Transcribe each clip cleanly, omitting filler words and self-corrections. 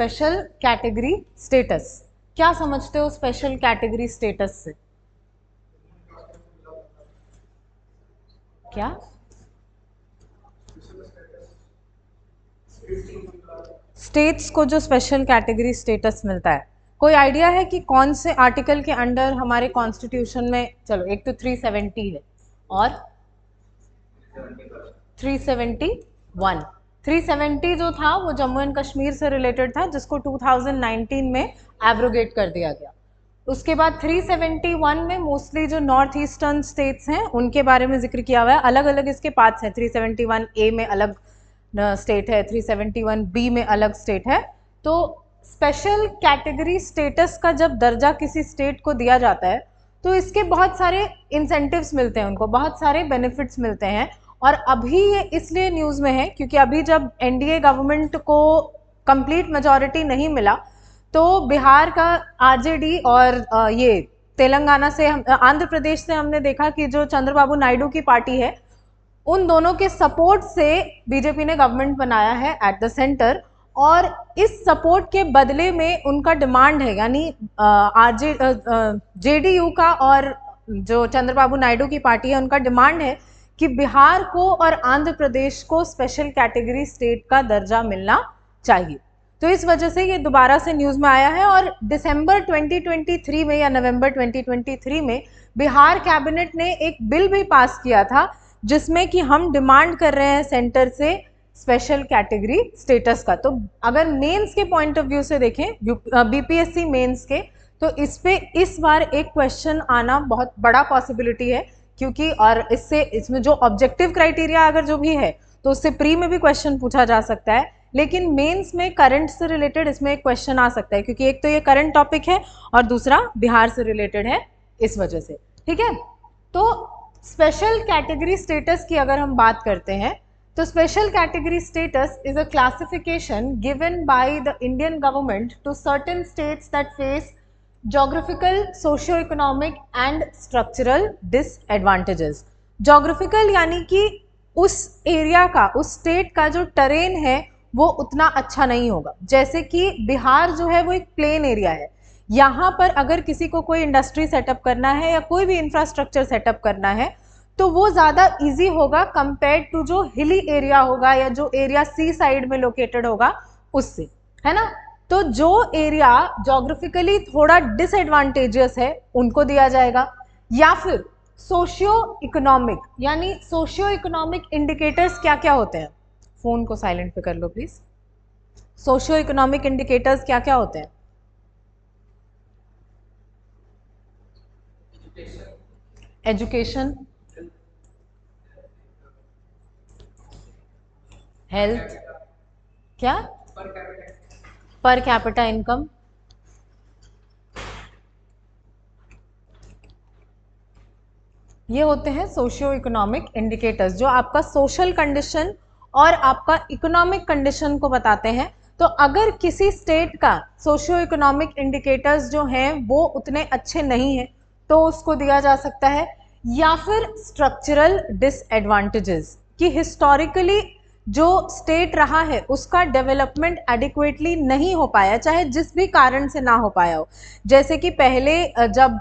Special category status. क्या समझते हो स्पेशल कैटेगरी स्टेटस से? क्या स्टेट्स को जो स्पेशल कैटेगरी स्टेटस मिलता है, कोई आइडिया है कि कौन से आर्टिकल के अंडर हमारे कॉन्स्टिट्यूशन में? चलो, एक तो 370 है और 371। 370 जो था वो जम्मू एंड कश्मीर से रिलेटेड था, जिसको 2019 में एब्रोगेट कर दिया गया। उसके बाद 371 में मोस्टली जो नॉर्थ ईस्टर्न स्टेट्स हैं उनके बारे में जिक्र किया हुआ है। अलग अलग इसके पार्ट्स हैं। 371 ए में अलग स्टेट है, 371 बी में अलग स्टेट है। तो स्पेशल कैटेगरी स्टेटस का जब दर्जा किसी स्टेट को दिया जाता है तो इसके बहुत सारे इंसेंटिव्स मिलते हैं, उनको बहुत सारे बेनिफिट्स मिलते हैं। और अभी ये इसलिए न्यूज़ में है क्योंकि अभी जब एनडीए गवर्नमेंट को कंप्लीट मेजॉरिटी नहीं मिला तो बिहार का आरजेडी और ये तेलंगाना से आंध्र प्रदेश से हमने देखा कि जो चंद्रबाबू नायडू की पार्टी है, उन दोनों के सपोर्ट से बीजेपी ने गवर्नमेंट बनाया है एट द सेंटर। और इस सपोर्ट के बदले में उनका डिमांड है, यानी जेडीयू का और जो चंद्रबाबू नायडू की पार्टी है उनका डिमांड है कि बिहार को और आंध्र प्रदेश को स्पेशल कैटेगरी स्टेट का दर्जा मिलना चाहिए। तो इस वजह से ये दोबारा से न्यूज़ में आया है। और दिसंबर 2023 में या नवंबर 2023 में बिहार कैबिनेट ने एक बिल भी पास किया था जिसमें कि हम डिमांड कर रहे हैं सेंटर से स्पेशल कैटेगरी स्टेटस का। तो अगर मेंस के पॉइंट ऑफ व्यू से देखें, बीपीएससी मेंस के, तो इस पे इस बार एक क्वेश्चन आना बहुत बड़ा पॉसिबिलिटी है, क्योंकि और इसमें जो ऑब्जेक्टिव क्राइटेरिया अगर जो भी है तो उससे प्री में भी क्वेश्चन पूछा जा सकता है, लेकिन मेंस में करंट से रिलेटेड इसमें एक क्वेश्चन आ सकता है, क्योंकि एक तो ये करंट टॉपिक है और दूसरा बिहार से रिलेटेड है, इस वजह से। ठीक है, तो स्पेशल कैटेगरी स्टेटस की अगर हम बात करते हैं तो special category status is a classification given by the Indian government to certain states that face geographical, socio economic and structural disadvantages. Geographical यानी कि उस एरिया का, उस स्टेट का जो टेरेन है वो उतना अच्छा नहीं होगा। जैसे कि बिहार जो है वो एक प्लेन एरिया है, यहाँ पर अगर किसी को कोई इंडस्ट्री सेटअप करना है या कोई भी इंफ्रास्ट्रक्चर सेटअप करना है तो वो ज़्यादा इजी होगा कंपेयर टू जो हिली एरिया होगा या जो एरिया सी साइड में लोकेटेड होगा उससे, है ना। तो जो एरिया जोग्राफिकली थोड़ा डिसएडवांटेजियस है उनको दिया जाएगा। या फिर सोशियो इकोनॉमिक, यानी सोशियो इकोनॉमिक इंडिकेटर्स क्या क्या होते हैं? फोन को साइलेंट पे कर लो प्लीज। सोशियो इकोनॉमिक इंडिकेटर्स क्या क्या होते हैं? एजुकेशन, हेल्थ, क्या पर कैपिटा इनकम, ये होते हैं सोशियो इकोनॉमिक इंडिकेटर्स, जो आपका सोशल कंडीशन और आपका इकोनॉमिक कंडीशन को बताते हैं। तो अगर किसी स्टेट का सोशियो इकोनॉमिक इंडिकेटर्स जो हैं वो उतने अच्छे नहीं हैं तो उसको दिया जा सकता है। या फिर स्ट्रक्चरल डिसएडवांटेजेस, कि हिस्टोरिकली जो स्टेट रहा है उसका डेवलपमेंट एडिक्वेटली नहीं हो पाया, चाहे जिस भी कारण से ना हो पाया हो। जैसे कि पहले जब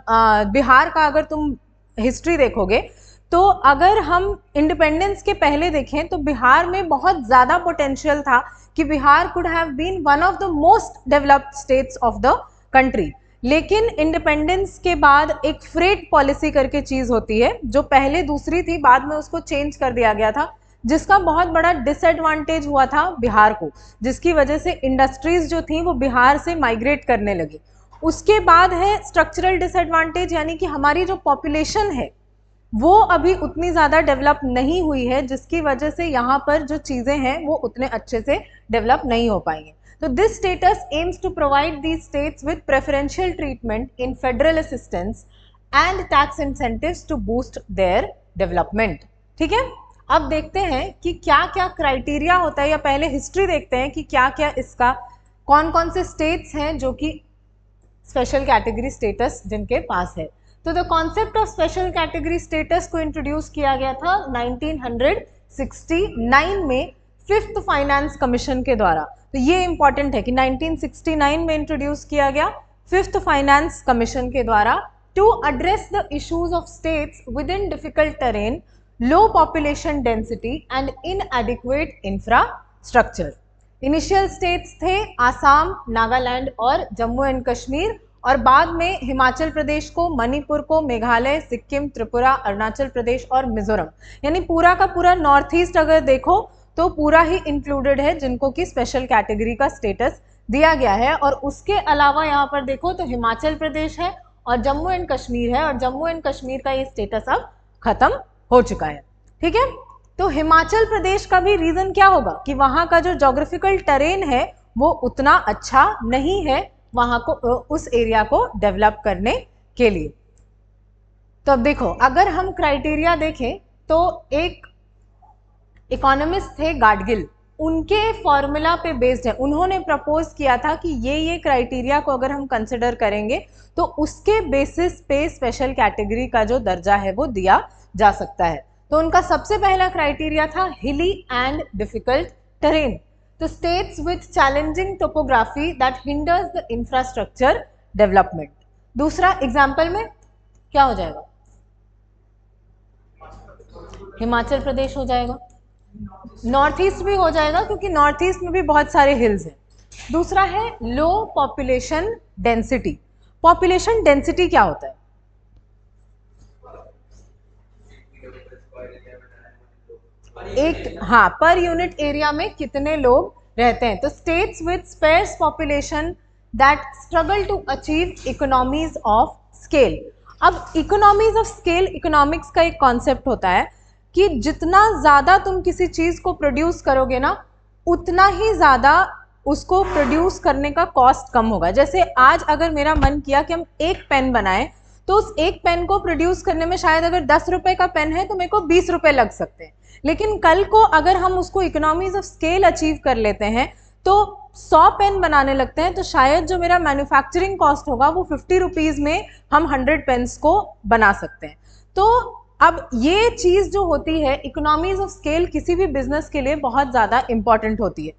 बिहार का अगर तुम हिस्ट्री देखोगे तो अगर हम इंडिपेंडेंस के पहले देखें तो बिहार में बहुत ज़्यादा पोटेंशियल था कि Bihar could have been one of the most developed states of the country. लेकिन इंडिपेंडेंस के बाद एक फ्रेट पॉलिसी करके चीज़ होती है, जो पहले दूसरी थी, बाद में उसको चेंज कर दिया गया था, जिसका बहुत बड़ा डिसएडवांटेज हुआ था बिहार को, जिसकी वजह से इंडस्ट्रीज जो थी वो बिहार से माइग्रेट करने लगी। उसके बाद है स्ट्रक्चरल डिसएडवांटेज, यानी कि हमारी जो पॉपुलेशन है वो अभी उतनी ज़्यादा डेवलप नहीं हुई है, जिसकी वजह से यहाँ पर जो चीज़ें हैं वो उतने अच्छे से डेवलप नहीं हो पाएंगे। तो this status aims to provide these states with preferential treatment in federal assistance and tax incentives to boost their development. ठीक है, अब देखते हैं कि क्या क्या क्राइटेरिया होता है, या पहले हिस्ट्री देखते हैं कि क्या क्या इसका, कौन कौन से स्टेट्स हैं जो कि स्पेशल कैटेगरी स्टेटस जिनके पास है। तो the concept of special category status को इंट्रोड्यूस किया गया था 1969 में 5th फाइनेंस कमीशन के द्वारा। तो ये इंपॉर्टेंट है कि 1969 में इंट्रोड्यूस किया गया 5th फाइनेंस कमीशन के द्वारा to address the issues of states with in difficult terrain, low population density and inadequate infrastructure. Initial states थे आसाम, नागालैंड और जम्मू एंड कश्मीर, और बाद में हिमाचल प्रदेश को, मणिपुर को, मेघालय, सिक्किम, त्रिपुरा, अरुणाचल प्रदेश और मिजोरम, यानी पूरा का पूरा नॉर्थ ईस्ट अगर देखो तो पूरा ही इंक्लूडेड है जिनको कि स्पेशल कैटेगरी का स्टेटस दिया गया है। और उसके अलावा यहाँ पर देखो तो हिमाचल प्रदेश है और जम्मू एंड कश्मीर है, और जम्मू एंड कश्मीर का ये स्टेटस अब खत्म हो चुका है। ठीक है, तो हिमाचल प्रदेश का भी रीजन क्या होगा कि वहां का जो ज्योग्राफिकल टेरेन है वो उतना अच्छा नहीं है वहां को, उस एरिया को डेवलप करने के लिए। तो अब देखो, अगर हम क्राइटेरिया देखें तो एक इकोनॉमिस्ट थे गाडगिल, उनके फॉर्मूला पे बेस्ड है, उन्होंने प्रपोज किया था कि ये क्राइटेरिया को अगर हम कंसिडर करेंगे तो उसके बेसिस पे स्पेशल कैटेगरी का जो दर्जा है वो दिया जा सकता है। तो उनका सबसे पहला क्राइटेरिया था हिली एंड डिफिकल्ट टेरेन, तो states with challenging topography that hinders the infrastructure development. दूसरा एग्जाम्पल में क्या हो जाएगा, हिमाचल प्रदेश हो जाएगा, नॉर्थ ईस्ट भी हो जाएगा क्योंकि नॉर्थ ईस्ट में भी बहुत सारे हिल्स हैं। दूसरा है लो पॉपुलेशन डेंसिटी। पॉपुलेशन डेंसिटी क्या होता है, एक, हाँ, पर यूनिट एरिया में कितने लोग रहते हैं। तो states with sparse population that struggle to achieve economies of scale. अब इकोनॉमीज ऑफ स्केल, इकोनॉमिक्स का एक कॉन्सेप्ट होता है कि जितना ज़्यादा तुम किसी चीज़ को प्रोड्यूस करोगे ना, उतना ही ज़्यादा उसको प्रोड्यूस करने का कॉस्ट कम होगा। जैसे आज अगर मेरा मन किया कि हम एक पेन बनाएं, तो उस एक पेन को प्रोड्यूस करने में शायद अगर 10 रुपए का पेन है तो मेरे को 20 रुपए लग सकते हैं, लेकिन कल को अगर हम उसको इकोनॉमीज ऑफ स्केल अचीव कर लेते हैं तो 100 पेन बनाने लगते हैं, तो शायद जो मेरा मैन्युफैक्चरिंग कॉस्ट होगा वो 50 रुपीज़ में हम 100 पेन्स को बना सकते हैं। तो अब ये चीज़ जो होती है, इकोनॉमीज ऑफ स्केल किसी भी बिजनेस के लिए बहुत ज़्यादा इंपॉर्टेंट होती है।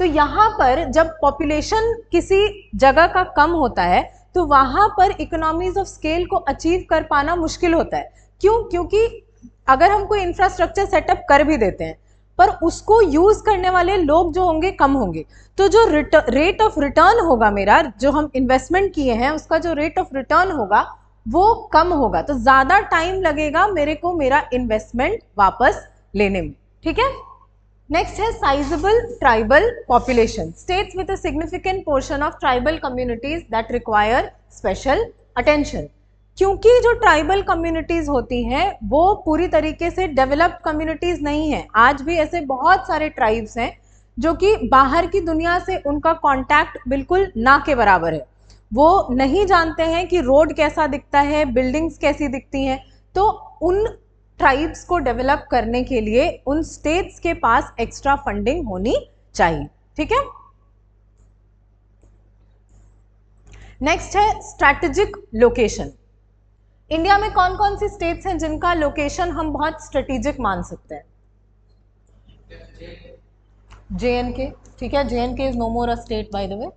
तो यहाँ पर जब पॉपुलेशन किसी जगह का कम होता है तो वहाँ पर इकोनॉमीज ऑफ स्केल को अचीव कर पाना मुश्किल होता है। क्यों? क्योंकि अगर हम कोई इंफ्रास्ट्रक्चर सेटअप कर भी देते हैं पर उसको यूज करने वाले लोग जो होंगे कम होंगे, तो जो रेट ऑफ रिटर्न होगा मेरा, जो हम इन्वेस्टमेंट किए हैं उसका जो रेट ऑफ रिटर्न होगा वो कम होगा, तो ज़्यादा टाइम लगेगा मेरे को मेरा इन्वेस्टमेंट वापस लेने में। ठीक है, नेक्स्ट है sizeable tribal population. States with a significant portion of tribal communities that require special attention. क्योंकि जो ट्राइबल कम्युनिटीज़ होती हैं वो पूरी तरीके से डेवलप्ड कम्युनिटीज़ नहीं हैं। आज भी ऐसे बहुत सारे ट्राइब्स हैं जो कि बाहर की दुनिया से उनका कांटेक्ट बिल्कुल ना के बराबर है। वो नहीं जानते हैं कि रोड कैसा दिखता है, बिल्डिंग्स कैसी दिखती हैं। तो उन ट्राइब्स को डेवलप करने के लिए उन स्टेट्स के पास एक्स्ट्रा फंडिंग होनी चाहिए। ठीक है, नेक्स्ट है स्ट्रैटेजिक लोकेशन। इंडिया में कौन कौन सी स्टेट्स हैं जिनका लोकेशन हम बहुत स्ट्रेटेजिक मान सकते हैं? JNK, ठीक है, JNK is no more a state by the way.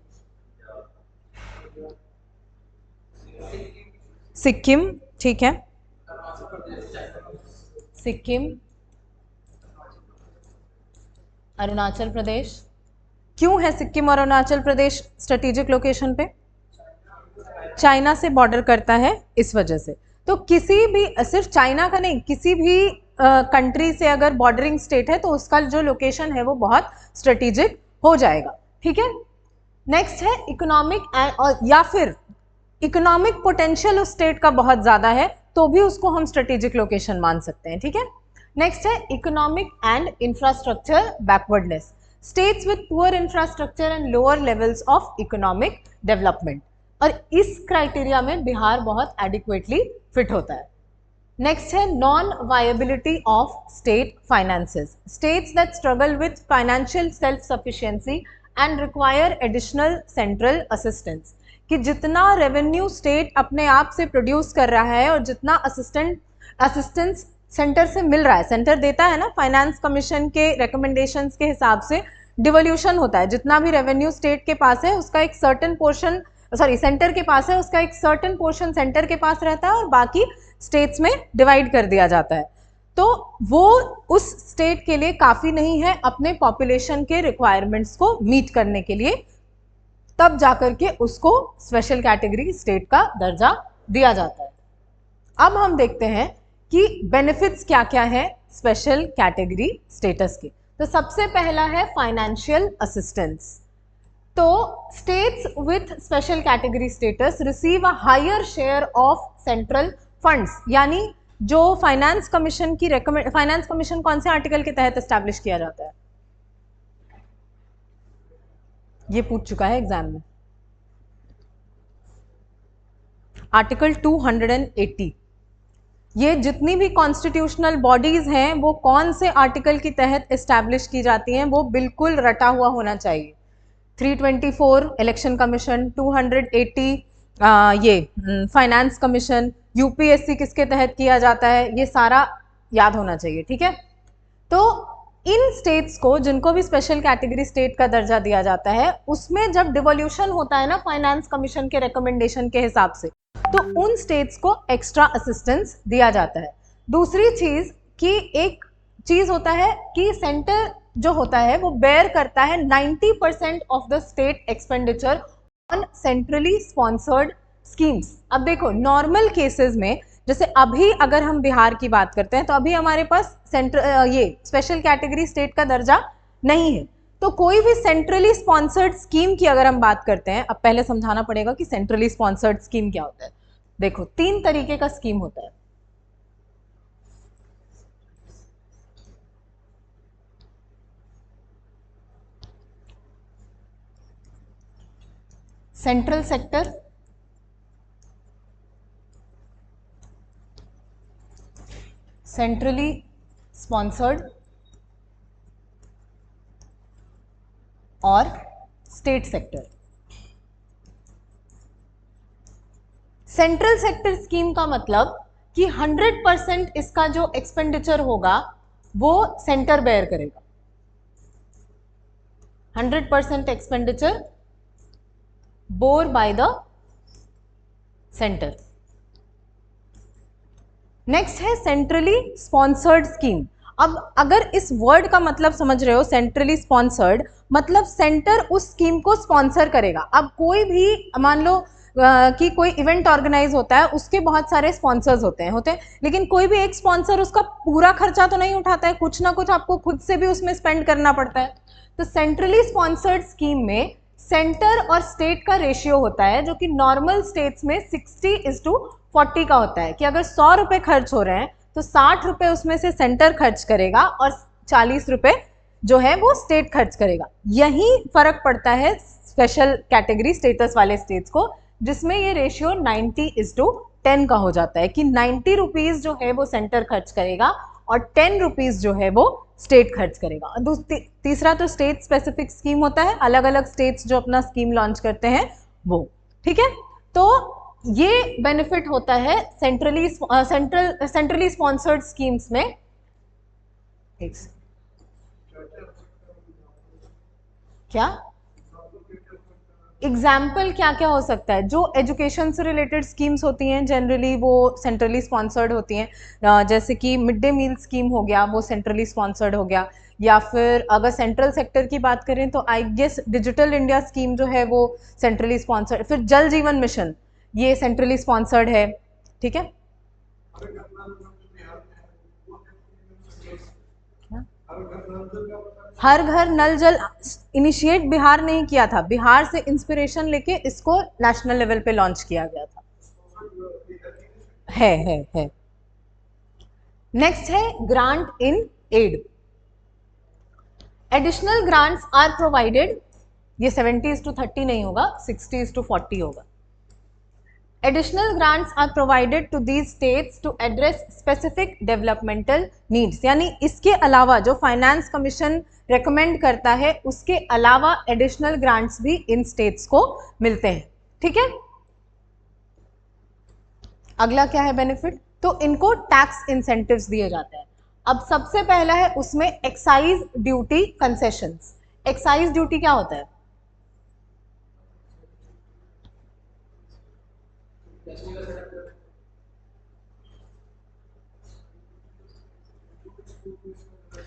Sikkim, ठीक है, सिक्किम, अरुणाचल प्रदेश। क्यों है सिक्किम और अरुणाचल प्रदेश स्ट्रेटेजिक लोकेशन पे? चाइना से बॉर्डर करता है इस वजह से। तो किसी भी, सिर्फ चाइना का नहीं, किसी भी कंट्री से अगर बॉर्डरिंग स्टेट है तो उसका जो लोकेशन है वो बहुत स्ट्रेटेजिक हो जाएगा। ठीक है, नेक्स्ट है इकोनॉमिक या फिर इकोनॉमिक पोटेंशियल उस स्टेट का बहुत ज़्यादा है तो भी उसको हम स्ट्रेटेजिक लोकेशन मान सकते हैं। ठीक है, नेक्स्ट है economic and infrastructure backwardness. States with poor infrastructure and lower levels of economic development, और इस क्राइटेरिया में बिहार बहुत एडिक्वेटली फिट होता है। नेक्स्ट है non viability of state finances. States that struggle with financial self sufficiency and require additional central assistance, कि जितना revenue state अपने आप से प्रोड्यूस कर रहा है और जितना असिस्टेंस सेंटर से मिल रहा है, सेंटर देता है ना फाइनेंस कमीशन के रिकमेंडेशंस के हिसाब से, डिवोल्यूशन होता है, जितना भी रेवेन्यू स्टेट के पास है उसका एक सर्टेन पोर्शन, सॉरी सेंटर के पास है उसका एक सर्टेन पोर्शन सेंटर के पास रहता है और बाकी स्टेट्स में डिवाइड कर दिया जाता है। तो वो उस स्टेट के लिए काफी नहीं है अपने पॉपुलेशन के रिक्वायरमेंट्स को मीट करने के लिए, तब जाकर के उसको स्पेशल कैटेगरी स्टेट का दर्जा दिया जाता है। अब हम देखते हैं कि बेनिफिट्स क्या क्या है स्पेशल कैटेगरी स्टेटस के। तो सबसे पहला है फाइनेंशियल असिस्टेंस। तो states with special category status receive a higher share of central funds, यानी जो फाइनेंस कमीशन की फाइनेंस कमीशन कौन से आर्टिकल के तहत एस्टैब्लिश किया जाता है, ये पूछ चुका है एग्जाम में, आर्टिकल 280। ये जितनी भी कॉन्स्टिट्यूशनल बॉडीज हैं वो कौन से आर्टिकल के तहत एस्टैब्लिश की जाती हैं, वो बिल्कुल रटा हुआ होना चाहिए। 324 इलेक्शन कमीशन, 280 ये फाइनेंस कमीशन, यूपीएससी किसके तहत किया जाता है, ये सारा याद होना चाहिए, ठीक है। तो इन स्टेट्स को जिनको भी स्पेशल कैटेगरी स्टेट का दर्जा दिया जाता है, उसमें जब डिवोल्यूशन होता है ना फाइनेंस कमीशन के रिकमेंडेशन के हिसाब से, तो उन स्टेट्स को एक्स्ट्रा असिस्टेंस दिया जाता है। दूसरी चीज कि एक चीज होता है कि सेंटर जो होता है वो बेयर करता है 90% of the state expenditure on centrally sponsored schemes. अब देखो नॉर्मल केसेस में, जैसे अभी अगर हम बिहार की बात करते हैं तो अभी हमारे पास ये स्पेशल कैटेगरी स्टेट का दर्जा नहीं है। तो कोई भी सेंट्रली स्पॉन्सर्ड स्कीम की अगर हम बात करते हैं, अब पहले समझाना पड़ेगा कि सेंट्रली स्पॉन्सर्ड स्कीम क्या होता है। देखो 3 तरीके का स्कीम होता है। सेंट्रल सेक्टर, सेंट्रली स्पॉन्सर्ड और state sector. Central sector scheme का मतलब कि 100% इसका जो एक्सपेंडिचर होगा वो सेंटर बेयर करेगा। 100% expenditure bore by the centre. Next है सेंट्रली स्पॉन्सर्ड स्कीम। अब अगर इस वर्ड का मतलब समझ रहे हो, सेंट्रली स्पॉन्सर्ड मतलब सेंटर उस स्कीम को स्पॉन्सर करेगा। अब कोई भी मान लो कि कोई इवेंट ऑर्गेनाइज होता है, उसके बहुत सारे स्पॉन्सर्स होते हैं, लेकिन कोई भी एक स्पॉन्सर उसका पूरा खर्चा तो नहीं उठाता है, कुछ ना कुछ आपको खुद से भी उसमें स्पेंड करना पड़ता है। तो सेंट्रली स्पॉन्सर्ड स्कीम में सेंटर और स्टेट का रेशियो होता है, जो कि नॉर्मल स्टेट्स में 60:40 का होता है, कि अगर 100 रुपए खर्च हो रहे हैं तो 60 रुपए उसमें से सेंटर खर्च करेगा और 40 रुपए जो है वो स्टेट खर्च करेगा। यही फर्क पड़ता है स्पेशल कैटेगरी स्टेटस वाले स्टेट्स को, जिसमें ये रेशियो 90:10 का हो जाता है, कि 90 रुपीज जो है वो सेंटर खर्च करेगा और 10 रुपीज जो है वो स्टेट खर्च करेगा। तीसरा तो स्टेट स्पेसिफिक स्कीम होता है, अलग अलग स्टेट्स जो अपना स्कीम लॉन्च करते हैं वो, ठीक है। तो ये बेनिफिट होता है सेंट्रली स्पॉन्सर्ड स्कीम्स में। क्या एग्जाम्पल क्या क्या हो सकता है? जो एजुकेशन से रिलेटेड स्कीम्स होती हैं जनरली वो सेंट्रली स्पॉन्सर्ड होती हैं, जैसे कि मिड डे मील स्कीम हो गया, वो सेंट्रली स्पॉन्सर्ड हो गया। या फिर अगर सेंट्रल सेक्टर की बात करें तो I guess digital India scheme जो है वो सेंट्रली स्पॉन्सर्ड। फिर जल जीवन मिशन, ये सेंट्रली स्पॉन्सर्ड है, ठीक है। हर घर नल जल इनिशिएट बिहार नहीं किया था, बिहार से इंस्पिरेशन लेके इसको नेशनल लेवल पे लॉन्च किया गया था। है। नेक्स्ट है grant in aid. Additional grants are provided, ये 70:30 नहीं होगा, 60:40 होगा। Additional grants are provided to these states to address specific developmental needs। यानी इसके अलावा जो फाइनेंस कमीशन रेकमेंड करता है उसके अलावा एडिशनल ग्रांट्स भी इन स्टेट्स को मिलते हैं, ठीक है। अगला क्या है बेनिफिट? तो इनको टैक्स इंसेंटिव्स दिए जाते हैं। अब सबसे पहला है उसमें excise duty concessions, excise duty क्या होता है?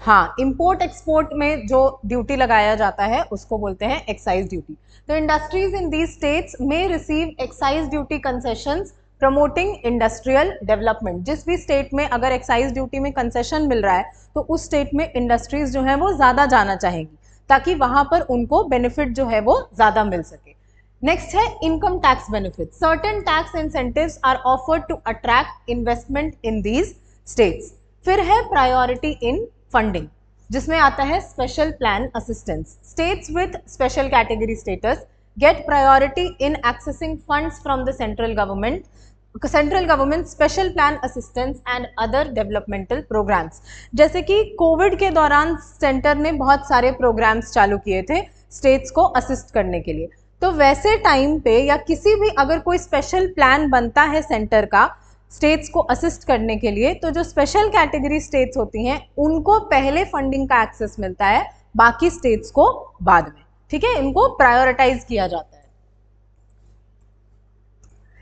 हाँ, इंपोर्ट एक्सपोर्ट में जो ड्यूटी लगाया जाता है उसको बोलते हैं एक्साइज ड्यूटी। तो इंडस्ट्रीज इन दीज स्टेट्स में receive excise duty concessions promoting industrial development. जिस भी स्टेट में अगर एक्साइज ड्यूटी में कंसेशन मिल रहा है तो उस स्टेट में इंडस्ट्रीज जो है वो ज़्यादा जाना चाहेंगी ताकि वहाँ पर उनको बेनिफिट जो है वो ज़्यादा मिल सके। नेक्स्ट है income tax benefit. Certain tax incentives are offered to attract investment in these states. फिर है प्रायोरिटी इन फंडिंग, जिसमें आता है special plan assistance. States with special category status get priority in accessing funds from the central government special plan assistance and other developmental programmes. जैसे कि Covid के दौरान centre ने बहुत सारे प्रोग्राम्स चालू किए थे स्टेट्स को असिस्ट करने के लिए, तो वैसे टाइम पे या किसी भी अगर कोई स्पेशल प्लान बनता है सेंटर का स्टेट्स को असिस्ट करने के लिए, तो जो स्पेशल कैटेगरी स्टेट्स होती हैं उनको पहले फंडिंग का एक्सेस मिलता है, बाकी स्टेट्स को बाद में। ठीक है, इनको प्रायोरिटाइज किया जाता है।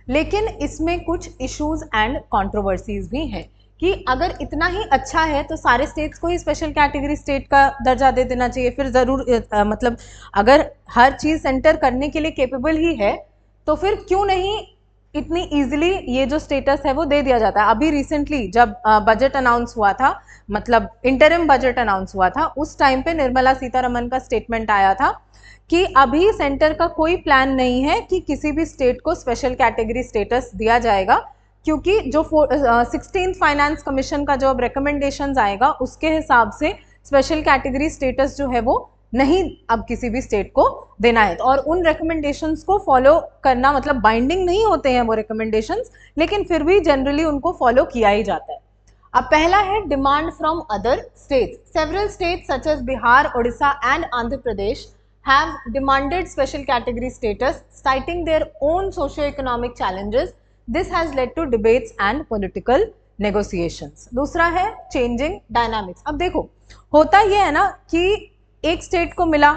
लेकिन इसमें कुछ इश्यूज एंड कंट्रोवर्सीज भी हैं कि अगर इतना ही अच्छा है तो सारे स्टेट्स को ही स्पेशल कैटेगरी स्टेट का दर्जा दे देना चाहिए। फिर ज़रूर मतलब अगर हर चीज़ सेंटर करने के लिए केपेबल ही है तो फिर क्यों नहीं इतनी इजीली ये जो स्टेटस है वो दे दिया जाता है। अभी रिसेंटली जब बजट अनाउंस हुआ था, मतलब इंटरिम बजट अनाउंस हुआ था, उस टाइम पे निर्मला सीतारमन का स्टेटमेंट आया था कि अभी सेंटर का कोई प्लान नहीं है कि किसी भी स्टेट को स्पेशल कैटेगरी स्टेटस दिया जाएगा, क्योंकि जो 16th फाइनेंस कमीशन का जो अब रिकमेंडेशंस आएगा उसके हिसाब से स्पेशल कैटेगरी स्टेटस जो है वो नहीं अब किसी भी स्टेट को देना है। और उन रिकमेंडेशंस को फॉलो करना, मतलब बाइंडिंग नहीं होते हैं वो रिकमेंडेशंस, लेकिन फिर भी जनरली उनको फॉलो किया ही जाता है। अब पहला है demand from other states. Several states such as Bihar, Odisha and Andhra Pradesh have demanded special category status, citing their own socio-economic challenges. This has led to debates and political negotiations. दूसरा है changing dynamics. अब देखो होता ये है ना कि एक स्टेट को मिला,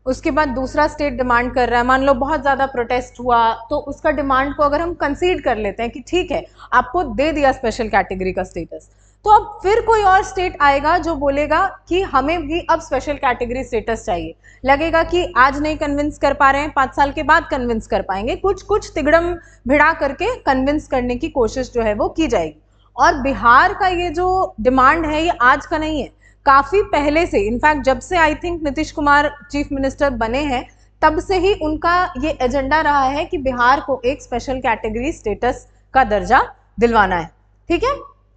उसके बाद दूसरा स्टेट डिमांड कर रहा है, मान लो बहुत ज़्यादा प्रोटेस्ट हुआ तो उसका डिमांड को अगर हम कंसीड कर लेते हैं कि ठीक है आपको दे दिया स्पेशल कैटेगरी का स्टेटस, तो अब फिर कोई और स्टेट आएगा जो बोलेगा कि हमें भी अब स्पेशल कैटेगरी स्टेटस चाहिए। लगेगा कि आज नहीं कन्विंस कर पा रहे हैं, 5 साल के बाद कन्विंस कर पाएंगे, कुछ तिगड़म भिड़ा करके कन्विंस करने की कोशिश जो है वो की जाएगी। और बिहार का ये जो डिमांड है ये आज का नहीं है, काफ़ी पहले से, इनफैक्ट जब से I think Nitish Kumar chief minister बने हैं तब से ही उनका ये एजेंडा रहा है कि बिहार को एक स्पेशल कैटेगरी स्टेटस का दर्जा दिलवाना है। ठीक है,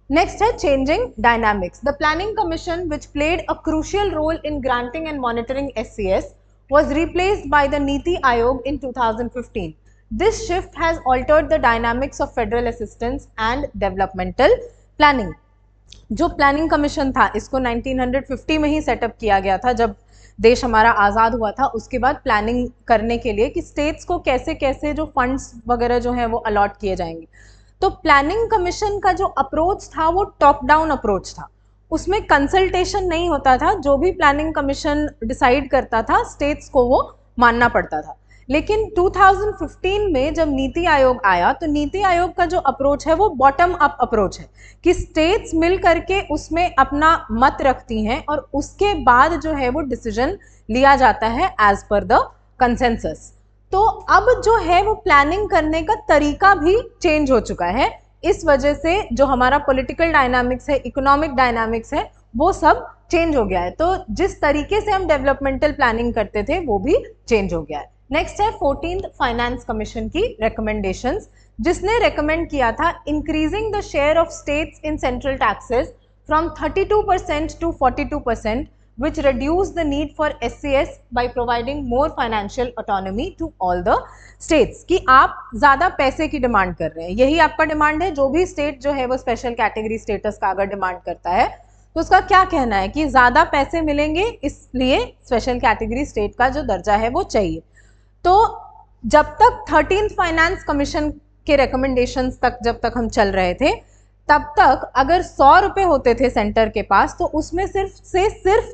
नेक्स्ट है changing dynamics. The planning commission which played a crucial role in granting and monitoring SCS was replaced by the NITI Aayog in 2015. This shift has altered the dynamics of federal assistance and developmental planning. जो planning commission था इसको 1950 में ही setup किया गया था, जब देश हमारा आज़ाद हुआ था। उसके बाद प्लानिंग करने के लिए कि स्टेट्स को कैसे कैसे जो फंड्स वगैरह जो हैं वो अलॉट किए जाएंगे। तो प्लानिंग कमीशन का जो अप्रोच था वो टॉप डाउन अप्रोच था, उसमें कंसल्टेशन नहीं होता था, जो भी प्लानिंग कमीशन डिसाइड करता था स्टेट्स को वो मानना पड़ता था। लेकिन 2015 में जब नीति आयोग आया तो नीति आयोग का जो अप्रोच है वो बॉटम अप अप्रोच है कि स्टेट्स मिल करके उसमें अपना मत रखती हैं और उसके बाद जो है वो डिसीजन लिया जाता है एज पर द कंसेंसस। तो अब जो है वो प्लानिंग करने का तरीका भी चेंज हो चुका है। इस वजह से जो हमारा पॉलिटिकल डायनामिक्स है, इकोनॉमिक डायनामिक्स है, वो सब चेंज हो गया है। तो जिस तरीके से हम डेवलपमेंटल प्लानिंग करते थे वो भी चेंज हो गया है। नेक्स्ट है 14th फाइनेंस कमीशन की रिकमेंडेशंस, जिसने रेकमेंड किया था increasing the share of states in central taxes from 32% to 42%, which reduce the need for SCS by providing more financial autonomy to all the states। कि आप ज़्यादा पैसे की डिमांड कर रहे हैं, यही आपका डिमांड है। जो भी स्टेट जो है वो स्पेशल कैटेगरी स्टेटस का अगर डिमांड करता है तो उसका क्या कहना है कि ज़्यादा पैसे मिलेंगे, इसलिए स्पेशल कैटेगरी स्टेट का जो दर्जा है वो चाहिए। तो जब तक 13th फाइनेंस कमीशन के रिकमेंडेशंस तक जब तक हम चल रहे थे तब तक अगर 100 रुपए होते थे सेंटर के पास, तो उसमें सिर्फ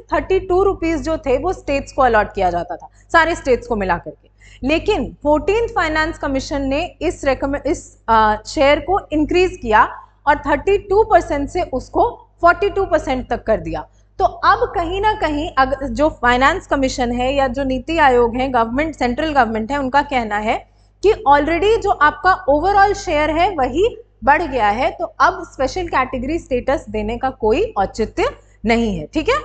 32 रुपीज जो थे वो स्टेट्स को अलॉट किया जाता था, सारे स्टेट्स को मिला करके। लेकिन 14th फाइनेंस कमीशन ने इस शेयर को इंक्रीज किया और 32% से उसको 42% तक कर दिया। तो अब कहीं ना कहीं जो फाइनेंस कमीशन है या जो नीति आयोग है, गवर्नमेंट, सेंट्रल गवर्नमेंट है, उनका कहना है कि ऑलरेडी जो आपका ओवरऑल शेयर है वही बढ़ गया है, तो अब स्पेशल कैटेगरी स्टेटस देने का कोई औचित्य नहीं है। ठीक है,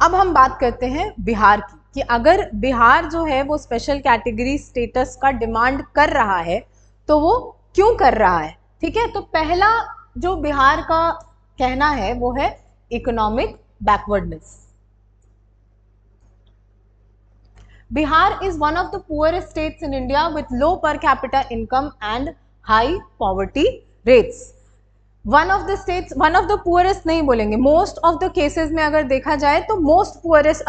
अब हम बात करते हैं बिहार की, कि अगर बिहार जो है वो स्पेशल कैटेगरी स्टेटस का डिमांड कर रहा है तो वो क्यों कर रहा है। ठीक है, तो पहला जो बिहार का कहना है वो है economic backwardness. Bihar is one of the poorest states in India with low per capita income and high poverty rates. One of the poorest नहीं बोलेंगे, most of the cases में अगर देखा जाए तो most poorest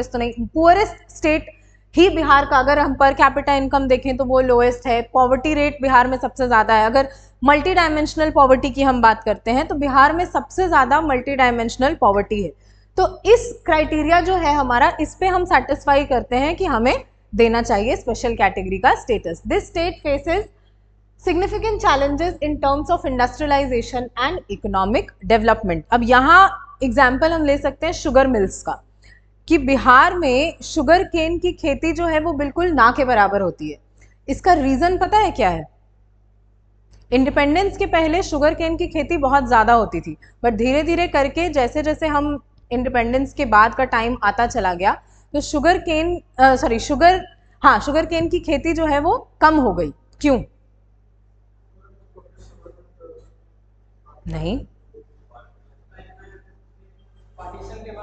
तो नहीं, poorest state ही बिहार का, अगर हम पर कैपिटा इनकम देखें तो वो लोएस्ट है। पॉवर्टी रेट बिहार में सबसे ज़्यादा है। अगर मल्टी डायमेंशनल पॉवर्टी की हम बात करते हैं तो बिहार में सबसे ज़्यादा मल्टी डायमेंशनल पॉवर्टी है। तो इस क्राइटेरिया जो है हमारा, इस पे हम सेटिस्फाई करते हैं कि हमें देना चाहिए स्पेशल कैटेगरी का status. This state faces significant challenges in terms of industrialisation and economic development. अब यहाँ एग्जाम्पल हम ले सकते हैं शुगर मिल्स का, कि बिहार में शुगर केन की खेती जो है वो बिल्कुल ना के बराबर होती है। इसका रीजन पता है क्या है? इंडिपेंडेंस के पहले शुगर केन की खेती बहुत ज़्यादा होती थी, बट धीरे धीरे करके जैसे जैसे हम इंडिपेंडेंस के बाद का टाइम आता चला गया तो शुगर केन की खेती जो है वो कम हो गई। क्यों? नहीं,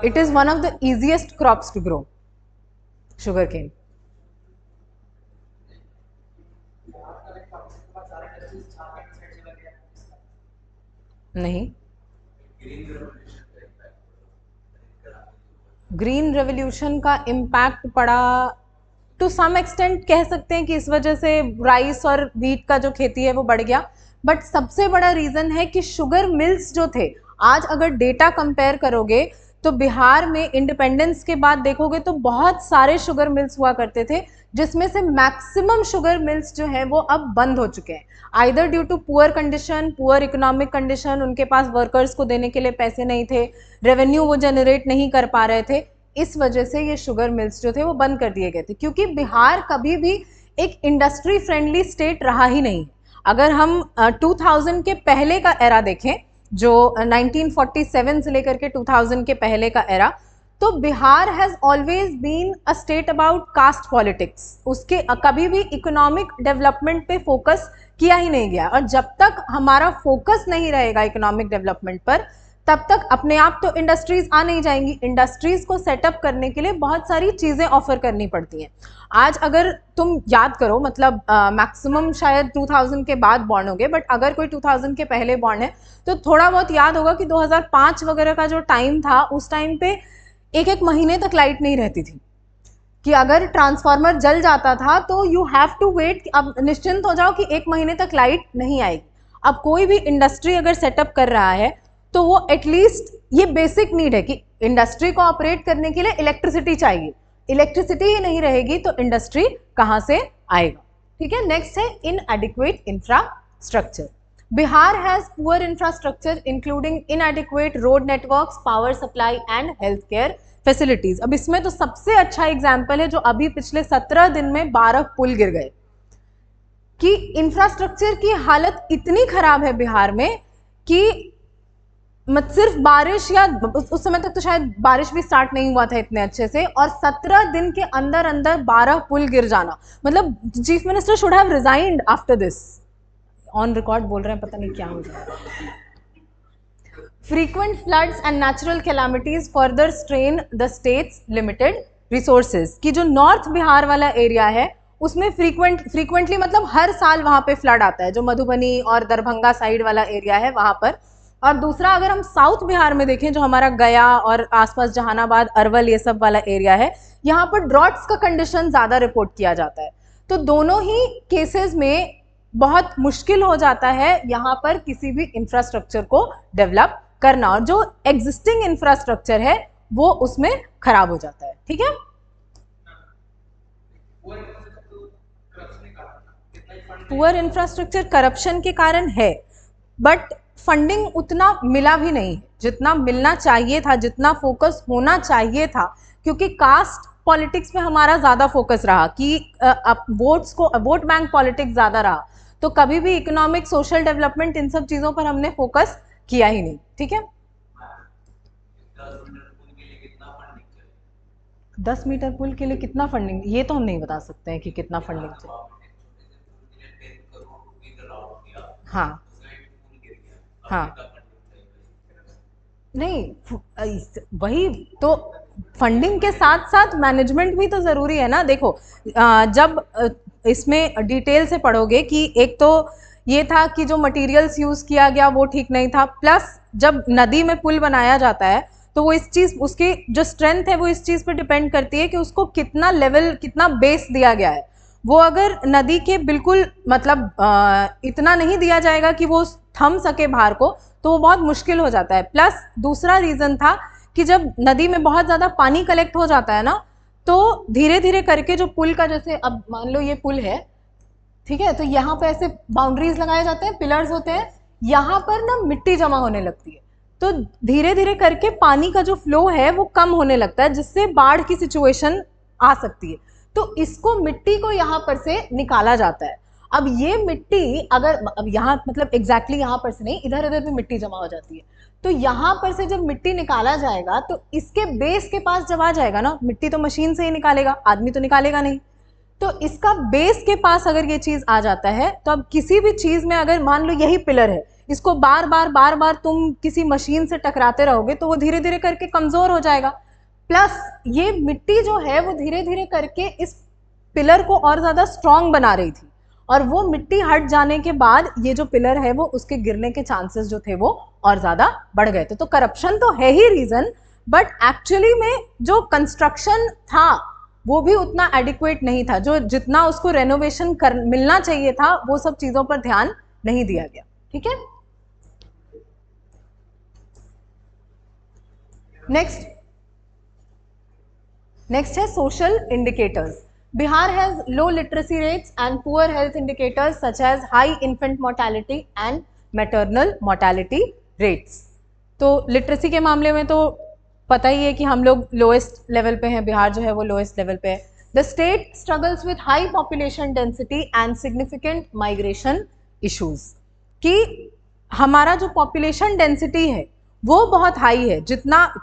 it is one of the easiest crops to grow, sugar cane. नहीं, ग्रीन रेवोल्यूशन का इम्पैक्ट पड़ा टू सम एक्सटेंट, कह सकते हैं कि इस वजह से राइस और व्हीट का जो खेती है वो बढ़ गया। बट सबसे बड़ा रीजन है कि शुगर मिल्स जो थे, आज अगर डेटा कंपेयर करोगे तो बिहार में इंडिपेंडेंस के बाद देखोगे तो बहुत सारे शुगर मिल्स हुआ करते थे, जिसमें से मैक्सिमम शुगर मिल्स जो है वो अब बंद हो चुके हैं, either due to poor condition, poor economic condition, उनके पास वर्कर्स को देने के लिए पैसे नहीं थे, रेवेन्यू वो जनरेट नहीं कर पा रहे थे, इस वजह से ये शुगर मिल्स जो थे वो बंद कर दिए गए थे। क्योंकि बिहार कभी भी एक इंडस्ट्री फ्रेंडली स्टेट रहा ही नहीं। अगर हम 2000 के पहले का एरा देखें, जो 1947 से लेकर के 2000 के पहले का एरा, तो Bihar has always been a state about caste politics. उसके कभी भी इकोनॉमिक डेवलपमेंट पे फोकस किया ही नहीं गया, और जब तक हमारा फोकस नहीं रहेगा इकोनॉमिक डेवलपमेंट पर, तब तक अपने आप तो इंडस्ट्रीज आ नहीं जाएंगी। इंडस्ट्रीज को सेटअप करने के लिए बहुत सारी चीजें ऑफर करनी पड़ती हैं। आज अगर तुम याद करो, मतलब मैक्सिमम शायद 2000 के बाद बॉर्न हो गए, बट अगर कोई 2000 के पहले बॉर्न है तो थोड़ा बहुत याद होगा कि 2005 वगैरह का जो टाइम था, उस टाइम पे एक महीने तक लाइट नहीं रहती थी, कि अगर ट्रांसफार्मर जल जाता था तो यू हैव टू वेट, अब निश्चिंत हो जाओ कि 1 महीने तक लाइट नहीं आएगी। अब कोई भी इंडस्ट्री अगर सेटअप कर रहा है तो वो एटलीस्ट ये बेसिक नीड है कि इंडस्ट्री को ऑपरेट करने के लिए इलेक्ट्रिसिटी चाहिए। इलेक्ट्रिसिटी ही नहीं रहेगी तो इंडस्ट्री कहाँ से आएगा। ठीक है, नेक्स्ट है इनएडिक्वेट infrastructure. Bihar has poor infrastructure including इनएडिक्वेट road networks, power supply and health care facilities. अब इसमें तो सबसे अच्छा एग्जाम्पल है जो अभी पिछले 17 दिन में 12 पुल गिर गए, कि इंफ्रास्ट्रक्चर की हालत इतनी खराब है बिहार में कि मत सिर्फ बारिश, या उस समय तक तो शायद बारिश भी स्टार्ट नहीं हुआ था इतने अच्छे से, और 17 दिन के अंदर अंदर 12 पुल गिर जाना, मतलब chief minister should have resigned after this. On record बोल रहे हैं, पता नहीं क्या हो जाएगा। Frequent floods and natural calamities further strain the state's limited resources. की जो नॉर्थ बिहार वाला एरिया है उसमें फ्रीक्वेंटली मतलब हर साल वहां पे फ्लड आता है, जो मधुबनी और दरभंगा साइड वाला एरिया है वहां पर। और दूसरा, अगर हम साउथ बिहार में देखें, जो हमारा गया और आसपास जहानाबाद, अरवल, ये सब वाला एरिया है, यहाँ पर ड्रॉट्स का कंडीशन ज़्यादा रिपोर्ट किया जाता है। तो दोनों ही केसेस में बहुत मुश्किल हो जाता है यहाँ पर किसी भी इंफ्रास्ट्रक्चर को डेवलप करना, और जो एग्जिस्टिंग इंफ्रास्ट्रक्चर है वो उसमें खराब हो जाता है। ठीक है, पुअर इंफ्रास्ट्रक्चर करप्शन के कारण है, बट फंडिंग उतना मिला भी नहीं जितना मिलना चाहिए था, जितना फोकस होना चाहिए था, क्योंकि कास्ट पॉलिटिक्स में हमारा ज़्यादा फोकस रहा कि वोट्स को, वोट बैंक पॉलिटिक्स ज़्यादा रहा, तो कभी भी इकोनॉमिक, सोशल डेवलपमेंट, इन सब चीज़ों पर हमने फोकस किया ही नहीं। ठीक है, 10 मीटर पुल के लिए कितना फंडिंग, ये तो हम नहीं बता सकते हैं कि कितना फंडिंग चाहिए। हाँ हाँ, नहीं वही तो, फंडिंग के साथ साथ मैनेजमेंट भी तो ज़रूरी है ना। देखो जब इसमें डिटेल से पढ़ोगे कि एक तो ये था कि जो मटेरियल्स यूज़ किया गया वो ठीक नहीं था, प्लस जब नदी में पुल बनाया जाता है तो वो इस चीज़, उसकी जो स्ट्रेंथ है वो इस चीज़ पे डिपेंड करती है कि उसको कितना लेवल, कितना बेस दिया गया है। वो अगर नदी के बिल्कुल मतलब इतना नहीं दिया जाएगा कि वो थम सके भार को, तो वो बहुत मुश्किल हो जाता है। प्लस दूसरा रीज़न था कि जब नदी में बहुत ज़्यादा पानी कलेक्ट हो जाता है ना, तो धीरे धीरे करके जो पुल का, जैसे अब मान लो ये पुल है, ठीक है, तो यहाँ पे ऐसे बाउंड्रीज लगाए जाते हैं, पिलर्स होते हैं, यहाँ पर ना मिट्टी जमा होने लगती है, तो धीरे धीरे करके पानी का जो फ्लो है वो कम होने लगता है, जिससे बाढ़ की सिचुएशन आ सकती है। तो इसको, मिट्टी को यहाँ पर से निकाला जाता है। अब ये मिट्टी अगर, अब यहाँ मतलब एग्जैक्टली यहाँ पर से नहीं, इधर उधर भी मिट्टी जमा हो जाती है, तो यहाँ पर से जब मिट्टी निकाला जाएगा तो इसके बेस के पास जब आ जाएगा ना, मिट्टी तो मशीन से ही निकालेगा, आदमी तो निकालेगा नहीं, तो इसका बेस के पास अगर ये चीज आ जाता है, तो अब किसी भी चीज में अगर मान लो यही पिलर है, इसको बार बार तुम किसी मशीन से टकराते रहोगे तो वो धीरे धीरे करके कमजोर हो जाएगा। प्लस ये मिट्टी जो है वो धीरे धीरे करके इस पिलर को और ज्यादा स्ट्रांग बना रही थी, और वो मिट्टी हट जाने के बाद ये जो पिलर है वो उसके गिरने के चांसेस जो थे वो और ज्यादा बढ़ गए थे। तो करप्शन तो है ही रीजन, बट एक्चुअली में जो कंस्ट्रक्शन था वो भी उतना एडिक्वेट नहीं था, जो जितना उसको रेनोवेशन कर मिलना चाहिए था वो सब चीजों पर ध्यान नहीं दिया गया। ठीक है, नेक्स्ट है social indicators. Bihar has low literacy rates and poor health indicators such as high infant mortality and maternal mortality rates. तो लिटरेसी के मामले में तो पता ही है कि हम लोग लोएस्ट लेवल पे हैं, बिहार जो है वो लोएस्ट लेवल पे है। The state struggles with high population density and significant migration issues, कि हमारा जो पॉपुलेशन डेंसिटी है वो बहुत हाई है, जितना,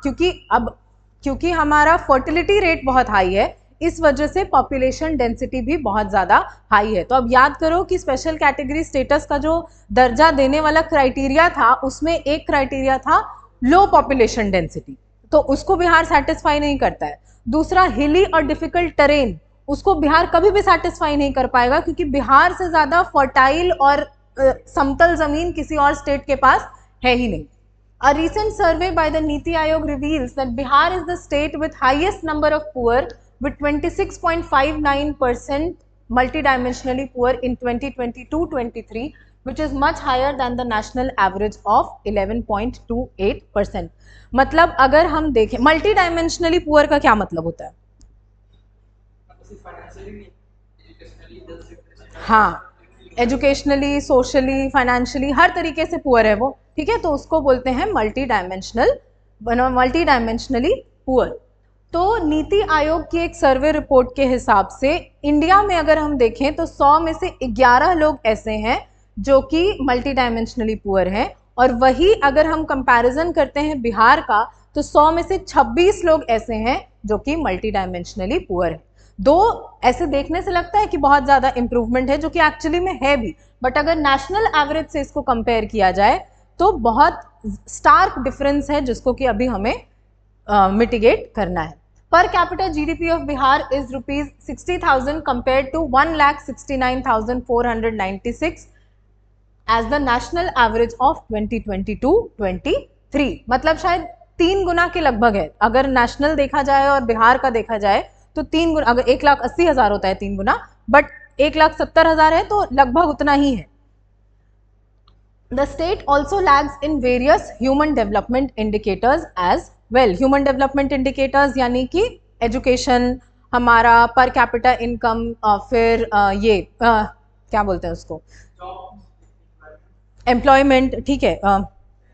क्योंकि हमारा फर्टिलिटी रेट बहुत हाई है, इस वजह से पॉपुलेशन डेंसिटी भी बहुत ज़्यादा हाई है। तो अब याद करो कि स्पेशल कैटेगरी स्टेटस का जो दर्जा देने वाला क्राइटेरिया था, उसमें एक क्राइटेरिया था लो पॉपुलेशन डेंसिटी, तो उसको बिहार सेटिस्फाई नहीं करता है। दूसरा, हिली और डिफिकल्ट टेरेन, उसको बिहार कभी भी सेटिस्फाई नहीं कर पाएगा, क्योंकि बिहार से ज़्यादा फर्टाइल और समतल ज़मीन किसी और स्टेट के पास है ही नहीं। A recent survey by the Niti Aayog reveals that Bihar is the state with highest number of poor, with 26.59% multidimensionally poor in 2022-23, which is much higher than the national average of 11.28%. मतलब अगर हम देखें multidimensionally poor का क्या मतलब होता है? हाँ, एजुकेशनली, सोशली, फाइनेंशियली, हर तरीके से पुअर है वो। ठीक है, तो उसको बोलते हैं मल्टी डायमेंशनली पुअर। तो नीति आयोग की एक सर्वे रिपोर्ट के हिसाब से इंडिया में अगर हम देखें तो 100 में से 11 लोग ऐसे हैं जो कि मल्टी डायमेंशनली पुअर हैं, और वही अगर हम कंपैरिजन करते हैं बिहार का तो 100 में से 26 लोग ऐसे हैं जो कि मल्टी डायमेंशनली पुअर है। दो ऐसे देखने से लगता है कि बहुत ज़्यादा इंप्रूवमेंट है, जो कि एक्चुअली में है भी, बट अगर नेशनल एवरेज से इसको कंपेयर किया जाए तो बहुत स्टार्क डिफरेंस है, जिसको कि अभी हमें मिटिगेट करना है। Per capita GDP of Bihar is ₹60,000 compare to 1,69,496 as the national average of 2022-23। मतलब शायद 3 गुना के लगभग है, अगर नेशनल देखा जाए और बिहार का देखा जाए तो 3 गुना, अगर 1,80,000 होता है 3 गुना, बट 1,70,000 है तो लगभग उतना ही है। The state also lags in various human development indicators as well. Human development indicators यानी कि education, हमारा per capita income, फिर ये क्या बोलते हैं उसको, employment, ठीक है,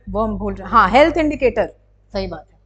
वो हम भूल रहे, हाँ health indicator, सही बात है।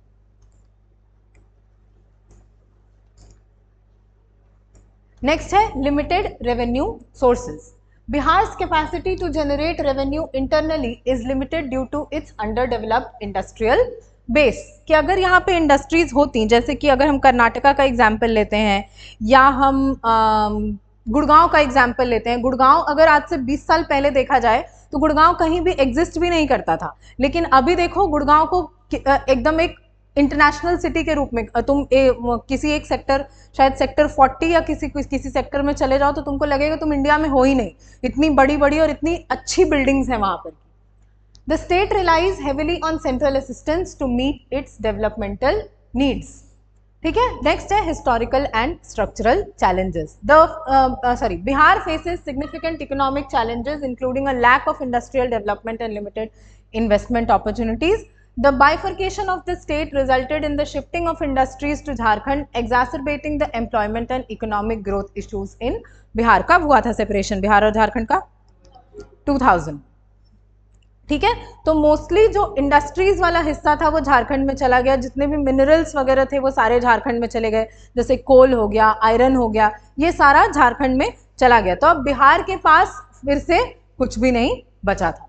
नेक्स्ट है limited revenue sources. Bihar's capacity to generate revenue internally is limited due to its underdeveloped industrial base. कि अगर यहाँ पे इंडस्ट्रीज होती, जैसे कि अगर हम कर्नाटका का एग्जाम्पल लेते हैं या हम गुड़गांव का एग्जाम्पल लेते हैं, गुड़गांव अगर आज से 20 साल पहले देखा जाए तो गुड़गांव कहीं भी एग्जिस्ट भी नहीं करता था, लेकिन अभी देखो गुड़गांव को एकदम एक इंटरनेशनल सिटी के रूप में, तुम किसी एक सेक्टर, शायद सेक्टर 40 या किसी सेक्टर में चले जाओ तो तुमको लगेगा तुम इंडिया में हो ही नहीं, इतनी बड़ी बड़ी और इतनी अच्छी बिल्डिंग्स हैं वहां पर। The state relies heavily on central assistance to meet its developmental needs. ठीक है, नेक्स्ट है historical and structural challenges. Bihar faces significant economic challenges including a lack of industrial development and limited investment opportunities. The bifurcation of the state resulted in the shifting of industries to Jharkhand, exacerbating the employment and economic growth issues in Bihar. कब हुआ था separation Bihar और झारखंड का? 2000। ठीक है, तो mostly जो industries वाला हिस्सा था वो झारखंड में चला गया, जितने भी मिनरल्स वगैरह थे वो सारे झारखंड में चले गए, जैसे कोल हो गया, आयरन हो गया, ये सारा झारखंड में चला गया। तो अब बिहार के पास फिर से कुछ भी नहीं बचा था।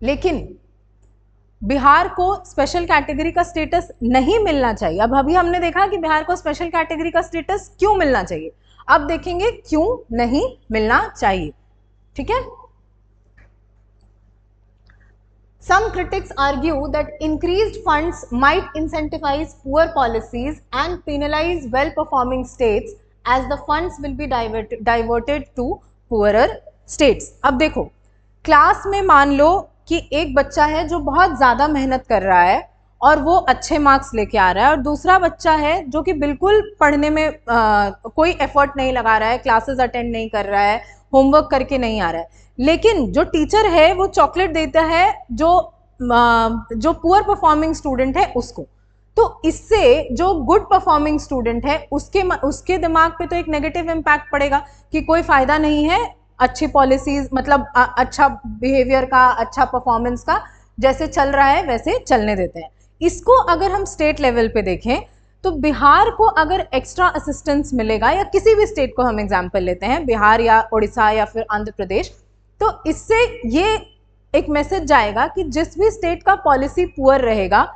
लेकिन बिहार को स्पेशल कैटेगरी का स्टेटस नहीं मिलना चाहिए। अब अभी हमने देखा कि बिहार को स्पेशल कैटेगरी का स्टेटस क्यों मिलना चाहिए, अब देखेंगे क्यों नहीं मिलना चाहिए। ठीक है, some critics argue that increased funds might incentivize poor policies and penalize well-performing states as the funds will be diverted to poorer states. अब देखो, क्लास में मान लो कि एक बच्चा है जो बहुत ज़्यादा मेहनत कर रहा है और वो अच्छे मार्क्स लेके आ रहा है, और दूसरा बच्चा है जो कि बिल्कुल पढ़ने में कोई एफर्ट नहीं लगा रहा है, क्लासेस अटेंड नहीं कर रहा है, होमवर्क करके नहीं आ रहा है, लेकिन जो टीचर है वो चॉकलेट देता है जो पुअर परफॉर्मिंग स्टूडेंट है उसको। तो इससे जो गुड परफॉर्मिंग स्टूडेंट है उसके दिमाग पे तो एक नेगेटिव इम्पैक्ट पड़ेगा कि कोई फायदा नहीं है अच्छी पॉलिसीज, मतलब अच्छा बिहेवियर का, अच्छा परफॉर्मेंस का, जैसे चल रहा है वैसे चलने देते हैं। इसको अगर हम स्टेट लेवल पे देखें तो बिहार को अगर एक्स्ट्रा असिस्टेंस मिलेगा, या किसी भी स्टेट को हम एग्जाम्पल लेते हैं, बिहार या उड़ीसा या फिर आंध्र प्रदेश, तो इससे ये एक मैसेज जाएगा कि जिस भी स्टेट का पॉलिसी पुअर रहेगा,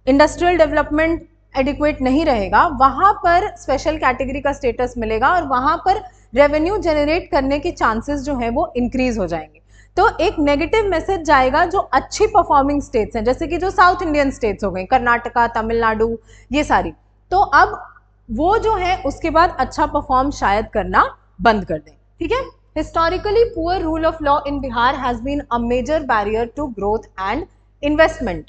इंडस्ट्रियल डेवलपमेंट एडिक्वेट नहीं रहेगा, वहां पर स्पेशल कैटेगरी का स्टेटस मिलेगा और वहां पर रेवेन्यू जनरेट करने के चांसेस जो है वो इंक्रीज हो जाएंगे। तो एक नेगेटिव मैसेज जाएगा जो अच्छी परफॉर्मिंग स्टेट्स हैं, जैसे कि जो साउथ इंडियन स्टेट्स हो गई, कर्नाटका, तमिलनाडु, ये सारी, तो अब वो जो है उसके बाद अच्छा परफॉर्म शायद करना बंद कर दें। ठीक है, historically poor rule of law in Bihar has been a major barrier to growth and investment.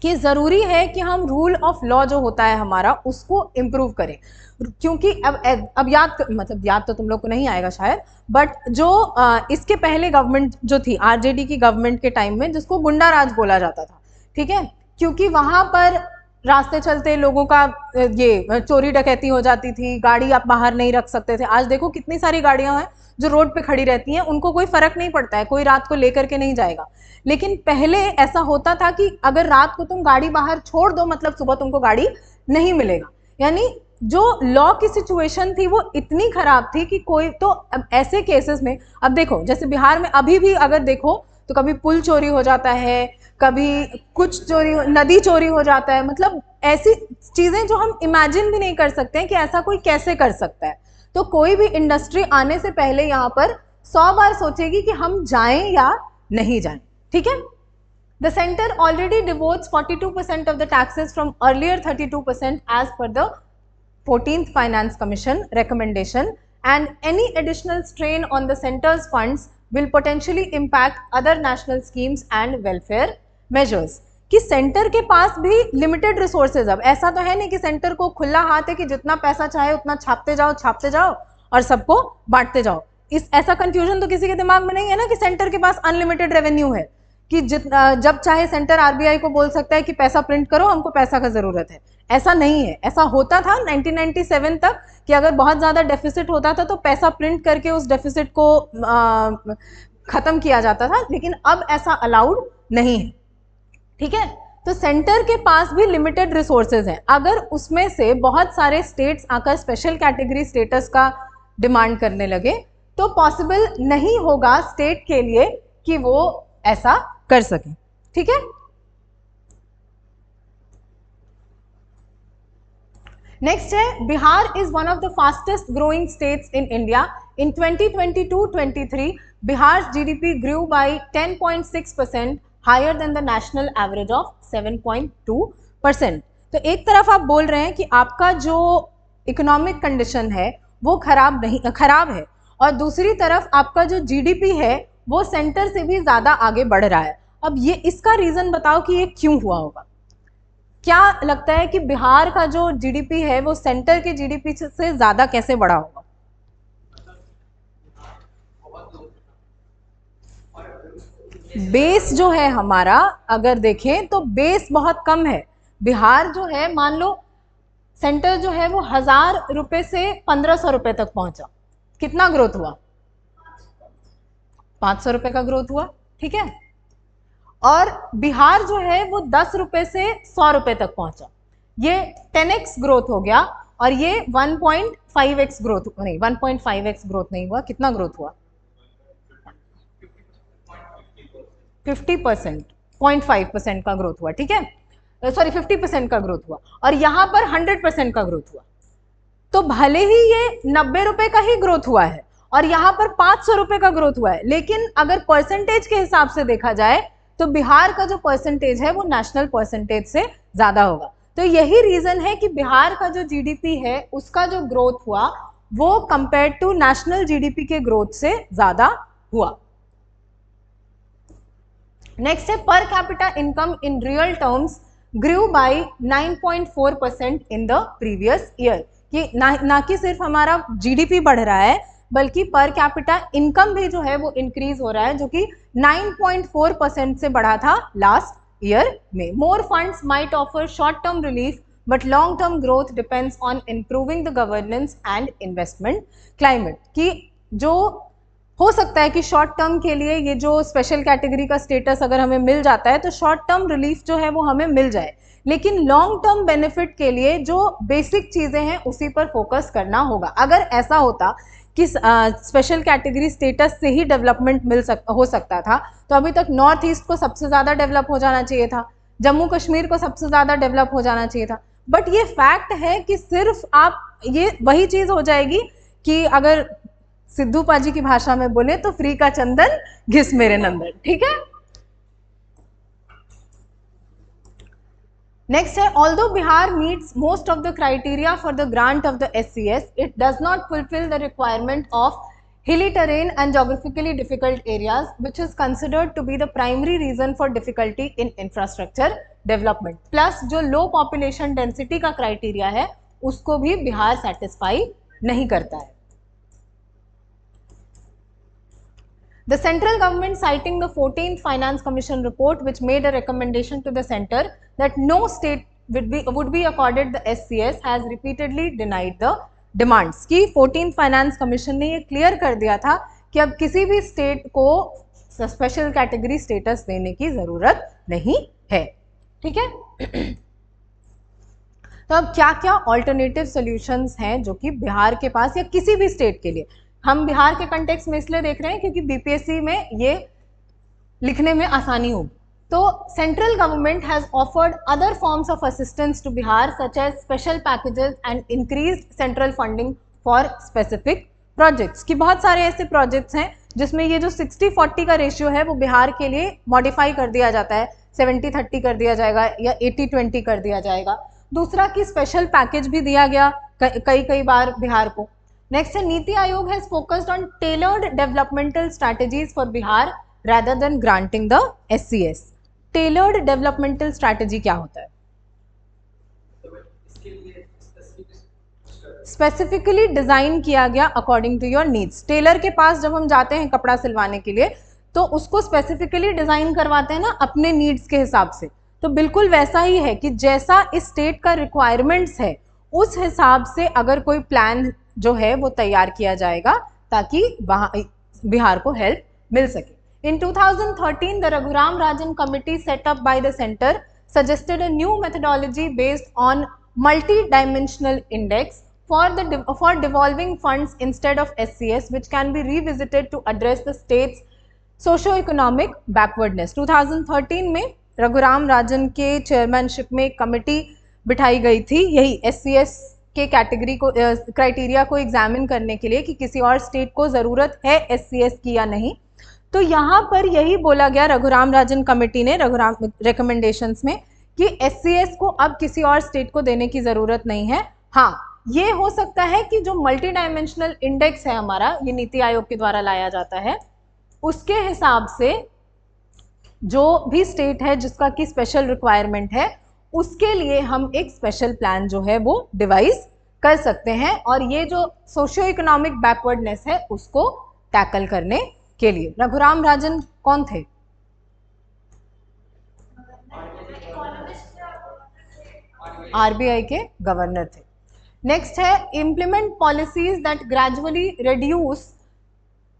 कि जरूरी है कि हम रूल ऑफ लॉ जो होता है हमारा उसको इम्प्रूव करें, क्योंकि अब याद तो तुम लोग को नहीं आएगा शायद, बट जो इसके पहले गवर्नमेंट जो थी, आरजेडी की गवर्नमेंट के टाइम में, जिसको गुंडा राज बोला जाता था, ठीक है, क्योंकि वहां पर रास्ते चलते लोगों का ये चोरी डकैती हो जाती थी, गाड़ी आप बाहर नहीं रख सकते थे। आज देखो कितनी सारी गाड़ियां हैं जो रोड पे खड़ी रहती हैं, उनको कोई फर्क नहीं पड़ता है, कोई रात को लेकर के नहीं जाएगा। लेकिन पहले ऐसा होता था कि अगर रात को तुम गाड़ी बाहर छोड़ दो, मतलब सुबह तुमको गाड़ी नहीं मिलेगा। यानी जो लॉ की सिचुएशन थी वो इतनी खराब थी कि कोई, तो अब ऐसे केसेस में, अब देखो जैसे बिहार में अभी भी अगर देखो तो कभी पुल चोरी हो जाता है, कभी कुछ चोरी, नदी चोरी हो जाता है, मतलब ऐसी चीजें जो हम इमेजिन भी नहीं कर सकते हैं कि ऐसा कोई कैसे कर सकता है। तो कोई भी इंडस्ट्री आने से पहले यहाँ पर 100 बार सोचेगी कि हम जाएं या नहीं जाएं। ठीक है, The center already devotes 42% of the taxes from earlier 32% as per the 14th Finance Commission recommendation, and any additional strain on the center's funds will potentially impact other national schemes and welfare measures. कि centre के पास भी limited resources, अब ऐसा तो है नहीं कि centre को खुला हाथ है कि जितना पैसा चाहे उतना छापते जाओ और सबको बांटते जाओ। इस ऐसा कंफ्यूजन तो किसी के दिमाग में नहीं है ना कि सेंटर के पास अनलिमिटेड रेवेन्यू है कि जब चाहे सेंटर आरबीआई को बोल सकता है कि पैसा प्रिंट करो, हमको पैसा का जरूरत है। ऐसा नहीं है। ऐसा होता था 1997 तक कि अगर बहुत ज्यादा डेफिसिट होता था तो पैसा प्रिंट करके उस डेफिसिट को खत्म किया जाता था, लेकिन अब ऐसा अलाउड नहीं है। ठीक है, तो सेंटर के पास भी लिमिटेड रिसोर्सेज हैं। अगर उसमें से बहुत सारे स्टेट्स आकर स्पेशल कैटेगरी स्टेटस का डिमांड करने लगे तो पॉसिबल नहीं होगा स्टेट के लिए कि वो ऐसा कर सके। ठीक है, नेक्स्ट है Bihar is one of the fastest growing states in India. In 2022-23 Bihar GDP grew by 10.6%, higher than the national average of 7.2%। तो एक तरफ आप बोल रहे हैं कि आपका जो इकोनॉमिक कंडीशन है वो खराब है, और दूसरी तरफ आपका जो जीडीपी है वो सेंटर से भी ज्यादा आगे बढ़ रहा है। अब ये इसका रीजन बताओ कि ये क्यों हुआ होगा। क्या लगता है कि बिहार का जो जीडीपी है वो सेंटर के जीडीपी से ज्यादा कैसे बढ़ा होगा? बेस जो है हमारा, अगर देखें तो बेस बहुत कम है। बिहार जो है, मान लो सेंटर जो है वो 1000 रुपए से 1500 रुपए तक पहुंचा, कितना ग्रोथ हुआ? 500 रुपए का ग्रोथ हुआ। ठीक है, और बिहार जो है वो 10 रुपए से 100 रुपए तक पहुंचा, ये 10x ग्रोथ हो गया। और ये 1.5x ग्रोथ नहीं, 1.5x ग्रोथ नहीं हुआ, कितना ग्रोथ हुआ? 50%, 0.5% का ग्रोथ हुआ। ठीक है, सॉरी 50% का ग्रोथ हुआ, और यहां पर 100% का ग्रोथ हुआ। तो भले ही ये 90 रुपए का ही ग्रोथ हुआ है और यहां पर 500 रुपए का ग्रोथ हुआ है, लेकिन अगर परसेंटेज के हिसाब से देखा जाए तो बिहार का जो परसेंटेज है वो नेशनल परसेंटेज से ज्यादा होगा। तो यही रीजन है कि बिहार का जो जीडीपी है उसका जो ग्रोथ हुआ वो कंपेयर टू नेशनल जीडीपी के ग्रोथ से ज्यादा हुआ। नेक्स्ट है per capita income in real terms grew by 9.4% in the previous year. कि ना कि सिर्फ हमारा जीडीपी बढ़ रहा है बल्कि पर कैपिटा इनकम भी जो है वो इंक्रीज हो रहा है, जो कि 9.4% से बढ़ा था लास्ट ईयर में। मोर funds might offer short term relief but long term growth depends on improving the governance and investment climate. कि जो हो सकता है कि शॉर्ट टर्म के लिए ये जो स्पेशल कैटेगरी का स्टेटस अगर हमें मिल जाता है तो शॉर्ट टर्म रिलीफ जो है वो हमें मिल जाए, लेकिन लॉन्ग टर्म बेनिफिट के लिए जो बेसिक चीजें हैं उसी पर फोकस करना होगा। अगर ऐसा होता कि स्पेशल कैटेगरी स्टेटस से ही डेवलपमेंट हो सकता था तो अभी तक नॉर्थ ईस्ट को सबसे ज्यादा डेवलप हो जाना चाहिए था, जम्मू कश्मीर को सबसे ज्यादा डेवलप हो जाना चाहिए था। बट ये फैक्ट है कि सिर्फ आप, ये वही चीज हो जाएगी कि अगर सिद्धू पाजी की भाषा में बोले तो फ्री का चंदन घिस मेरे नंदन। ठीक है, नेक्स्ट है although Bihar meets most of the criteria for the grant of the SCS, it does not fulfill the requirement of hilly terrain and geographically difficult areas, which is considered to be the primary reason for difficulty in infrastructure development. Plus जो low population density का criteria है उसको भी Bihar satisfy नहीं करता है। The central government, citing the 14th Finance Commission report, which made a recommendation to the center that no state would be accorded the SCS, has repeatedly denied the demands. कि 14th Finance Commission ने ये clear कर दिया था कि अब किसी भी स्टेट को स्पेशल कैटेगरी स्टेटस देने की जरूरत नहीं है। ठीक है, तो अब क्या क्या ऑल्टरनेटिव सॉल्यूशंस हैं जो कि बिहार के पास या किसी भी स्टेट के लिए, हम बिहार के कंटेक्स्ट में इसलिए देख रहे हैं क्योंकि बीपीएससी में ये लिखने में आसानी होगी। तो central government has offered other forms of assistance to Bihar such as special packages and increased central funding for specific projects. कि बहुत सारे ऐसे प्रोजेक्ट्स हैं जिसमें ये जो 60-40 का रेशियो है वो बिहार के लिए मॉडिफाई कर दिया जाता है, 70-30 कर दिया जाएगा या 80-20 कर दिया जाएगा। दूसरा कि स्पेशल पैकेज भी दिया गया कई बार बिहार को। नेक्स्ट है NITI Aayog has focused on tailored developmental strategies for Bihar rather than granting the SCS. Tailored developmental strategy क्या होता है? स्पेसिफिकली डिजाइन किया गया according to your needs. Tailor के पास जब हम जाते हैं कपड़ा सिलवाने के लिए तो उसको स्पेसिफिकली डिजाइन करवाते हैं ना अपने नीड्स के हिसाब से। तो बिल्कुल वैसा ही है कि जैसा इस स्टेट का रिक्वायरमेंट्स है उस हिसाब से अगर कोई प्लान जो है वो तैयार किया जाएगा ताकि बिहार को हेल्प मिल सके। इन 2013 the Raghuram Rajan committee set up by the centre suggested a new methodology based on multi-dimensional index for devolving funds instead of SCS, which can be revisited to address the state's socio-economic backwardness। 2013 में रघुराम राजन के chairmanship में एक committee बिठाई गई थी यही SCS के category को क्राइटेरिया को एग्जामिन करने के लिए कि किसी और स्टेट को ज़रूरत है SCS की या नहीं। तो यहाँ पर यही बोला गया रघुराम राजन कमेटी ने रिकमेंडेशंस में कि SCS को अब किसी और स्टेट को देने की ज़रूरत नहीं है। हाँ, ये हो सकता है कि जो मल्टी डायमेंशनल इंडेक्स है हमारा, ये नीति आयोग के द्वारा लाया जाता है, उसके हिसाब से जो भी स्टेट है जिसका की स्पेशल रिक्वायरमेंट है उसके लिए हम एक स्पेशल प्लान जो है वो डिवाइस कर सकते हैं और ये जो सोशियो इकोनॉमिक बैकवर्डनेस है उसको टैकल करने के लिए। रघुराम राजन कौन थे? RBI के गवर्नर थे। नेक्स्ट है implement policies that gradually reduce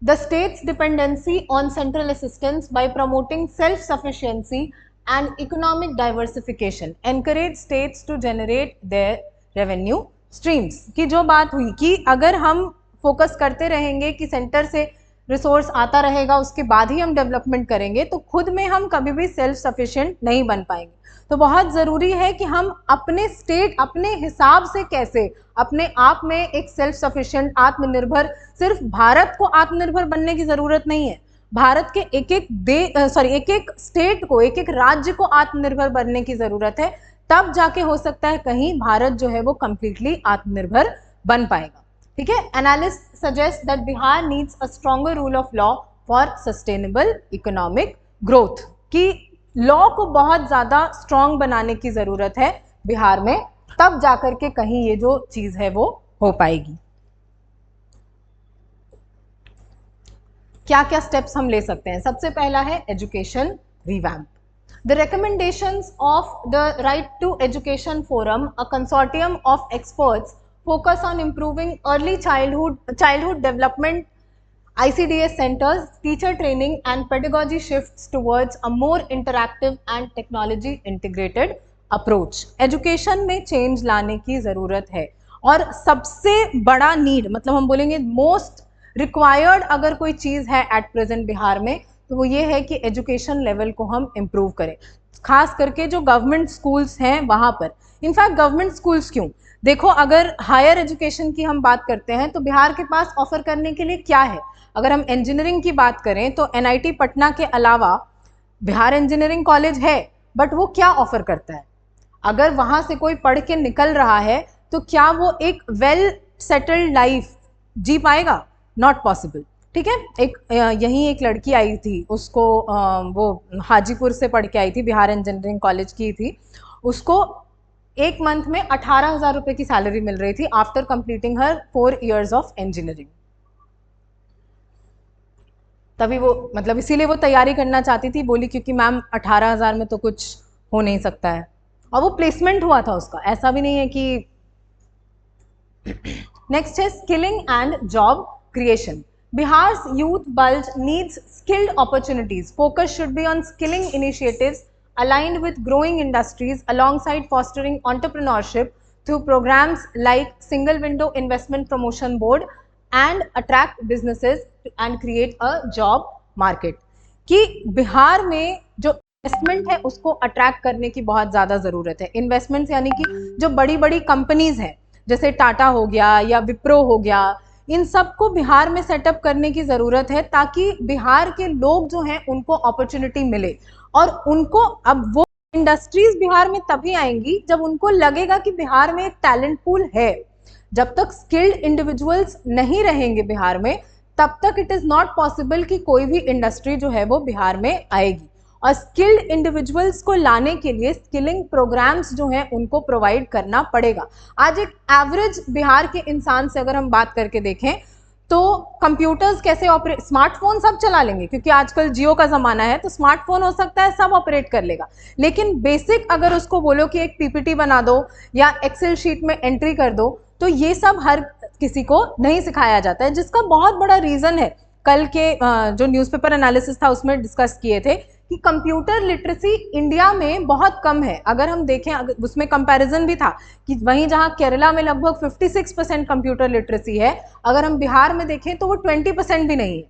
the state's dependency on central assistance by promoting self sufficiency and economic diversification, encourage states to generate their revenue streams. की जो बात हुई कि अगर हम फोकस करते रहेंगे कि सेंटर से रिसोर्स आता रहेगा उसके बाद ही हम डेवलपमेंट करेंगे तो खुद में हम कभी भी सेल्फ सफिशिएंट नहीं बन पाएंगे। तो बहुत ज़रूरी है कि हम अपने स्टेट अपने हिसाब से कैसे अपने आप में एक सेल्फ सफिशिएंट आत्मनिर्भर, सिर्फ भारत को आत्मनिर्भर बनने की ज़रूरत नहीं है, भारत के एक एक स्टेट को, एक एक राज्य को आत्मनिर्भर बनने की ज़रूरत है। तब जाके हो सकता है कहीं भारत जो है वो कंप्लीटली आत्मनिर्भर बन पाएगा। ठीक है। Analyst suggest that Bihar needs a stronger rule of law for sustainable economic growth, कि लॉ को बहुत ज़्यादा स्ट्रॉन्ग बनाने की ज़रूरत है बिहार में, तब जाकर के कहीं ये जो चीज़ है वो हो पाएगी। क्या क्या स्टेप्स हम ले सकते हैं? सबसे पहला है education revamp. The recommendations of the Right to Education Forum, a consortium of experts, focus on improving early childhood development, ICDS centers, teacher training and pedagogy shifts towards a more interactive and technology integrated approach। Education में change लाने की ज़रूरत है और सबसे बड़ा need, मतलब हम बोलेंगे most required अगर कोई चीज़ है at present बिहार में तो वो ये है कि एजुकेशन लेवल को हम इम्प्रूव करें, खास करके जो गवर्नमेंट स्कूल्स हैं वहाँ पर। इनफैक्ट गवर्नमेंट स्कूल्स क्यों, देखो अगर हायर एजुकेशन की हम बात करते हैं तो बिहार के पास ऑफर करने के लिए क्या है। अगर हम इंजीनियरिंग की बात करें तो NIT पटना के अलावा बिहार इंजीनियरिंग कॉलेज है, बट वो क्या ऑफर करता है? अगर वहाँ से कोई पढ़ के निकल रहा है तो क्या वो एक वेल सेटल्ड लाइफ जी पाएगा? Not possible. ठीक है। यहीं एक लड़की आई थी, उसको वो हाजीपुर से पढ़ के आई थी, बिहार इंजीनियरिंग कॉलेज की थी, उसको एक मंथ में 18,000 रुपये की सैलरी मिल रही थी after completing her 4 years of engineering. तभी वो मतलब इसीलिए वो तैयारी करना चाहती थी, बोली क्योंकि मैम 18,000 में तो कुछ हो नहीं सकता है, और वो प्लेसमेंट हुआ था उसका, ऐसा भी नहीं है कि। नेक्स्ट है skilling and job creation. Bihar's youth bulge needs skilled opportunities. Focus should be on skilling initiatives aligned with growing industries alongside fostering entrepreneurship through programs like Single Window Investment Promotion Board and attract businesses and create a job market। कि बिहार में जो investment है उसको attract करने की बहुत ज़्यादा ज़रूरत है। इन्वेस्टमेंट्स यानी कि जो बड़ी बड़ी कंपनीज हैं जैसे टाटा हो गया या विप्रो हो गया, इन सबको बिहार में सेटअप करने की ज़रूरत है ताकि बिहार के लोग जो हैं उनको अपॉर्चुनिटी मिले, और उनको अब वो इंडस्ट्रीज बिहार में तभी आएंगी जब उनको लगेगा कि बिहार में एक टैलेंट पूल है। जब तक स्किल्ड इंडिविजुअल्स नहीं रहेंगे बिहार में तब तक इट इज़ नॉट पॉसिबल कि कोई भी इंडस्ट्री जो है वो बिहार में आएगी। और स्किल्ड इंडिविजुअल्स को लाने के लिए स्किलिंग प्रोग्राम्स जो हैं उनको प्रोवाइड करना पड़ेगा। आज एक एवरेज बिहार के इंसान से अगर हम बात करके देखें तो कंप्यूटर्स कैसे ऑपरेट, स्मार्टफोन सब चला लेंगे क्योंकि आजकल जियो का ज़माना है, तो स्मार्टफोन हो सकता है सब ऑपरेट कर लेगा, लेकिन बेसिक अगर उसको बोलो कि एक पीपीटी बना दो या एक्सेल शीट में एंट्री कर दो, तो ये सब हर किसी को नहीं सिखाया जाता है, जिसका बहुत बड़ा रीज़न है। कल के जो न्यूज़पेपर एनालिसिस था उसमें डिस्कस किए थे कि कंप्यूटर लिटरेसी इंडिया में बहुत कम है। अगर हम देखें, अगर उसमें कंपैरिजन भी था कि वहीं जहां केरला में लगभग 56% कंप्यूटर लिटरेसी है, अगर हम बिहार में देखें तो वो 20% भी नहीं है।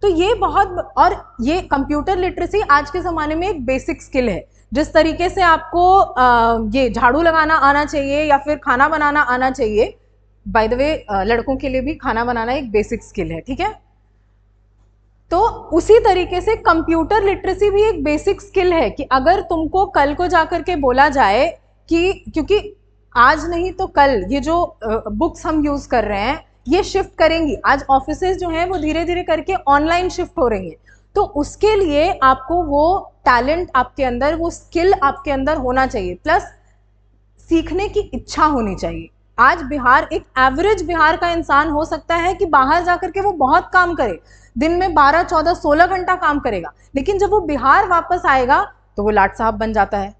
तो ये बहुत, और ये कंप्यूटर लिटरेसी आज के ज़माने में एक बेसिक स्किल है। जिस तरीके से आपको ये झाड़ू लगाना आना चाहिए या फिर खाना बनाना आना चाहिए, बाय द वे लड़कों के लिए भी खाना बनाना एक बेसिक स्किल है, ठीक है। तो उसी तरीके से कंप्यूटर लिटरेसी भी एक बेसिक स्किल है कि अगर तुमको कल को जाकर के बोला जाए कि, क्योंकि आज नहीं तो कल ये जो बुक्स हम यूज कर रहे हैं ये शिफ्ट करेंगी, आज ऑफिसेज जो हैं वो धीरे धीरे करके ऑनलाइन शिफ्ट हो रही हैं, तो उसके लिए आपको वो टैलेंट आपके अंदर, वो स्किल आपके अंदर होना चाहिए, प्लस सीखने की इच्छा होनी चाहिए। आज बिहार, एक एवरेज बिहार का इंसान हो सकता है कि बाहर जाकर के वो बहुत काम करे, दिन में 12, 14, 16 घंटा काम करेगा, लेकिन जब वो बिहार वापस आएगा तो वो लाट साहब बन जाता है।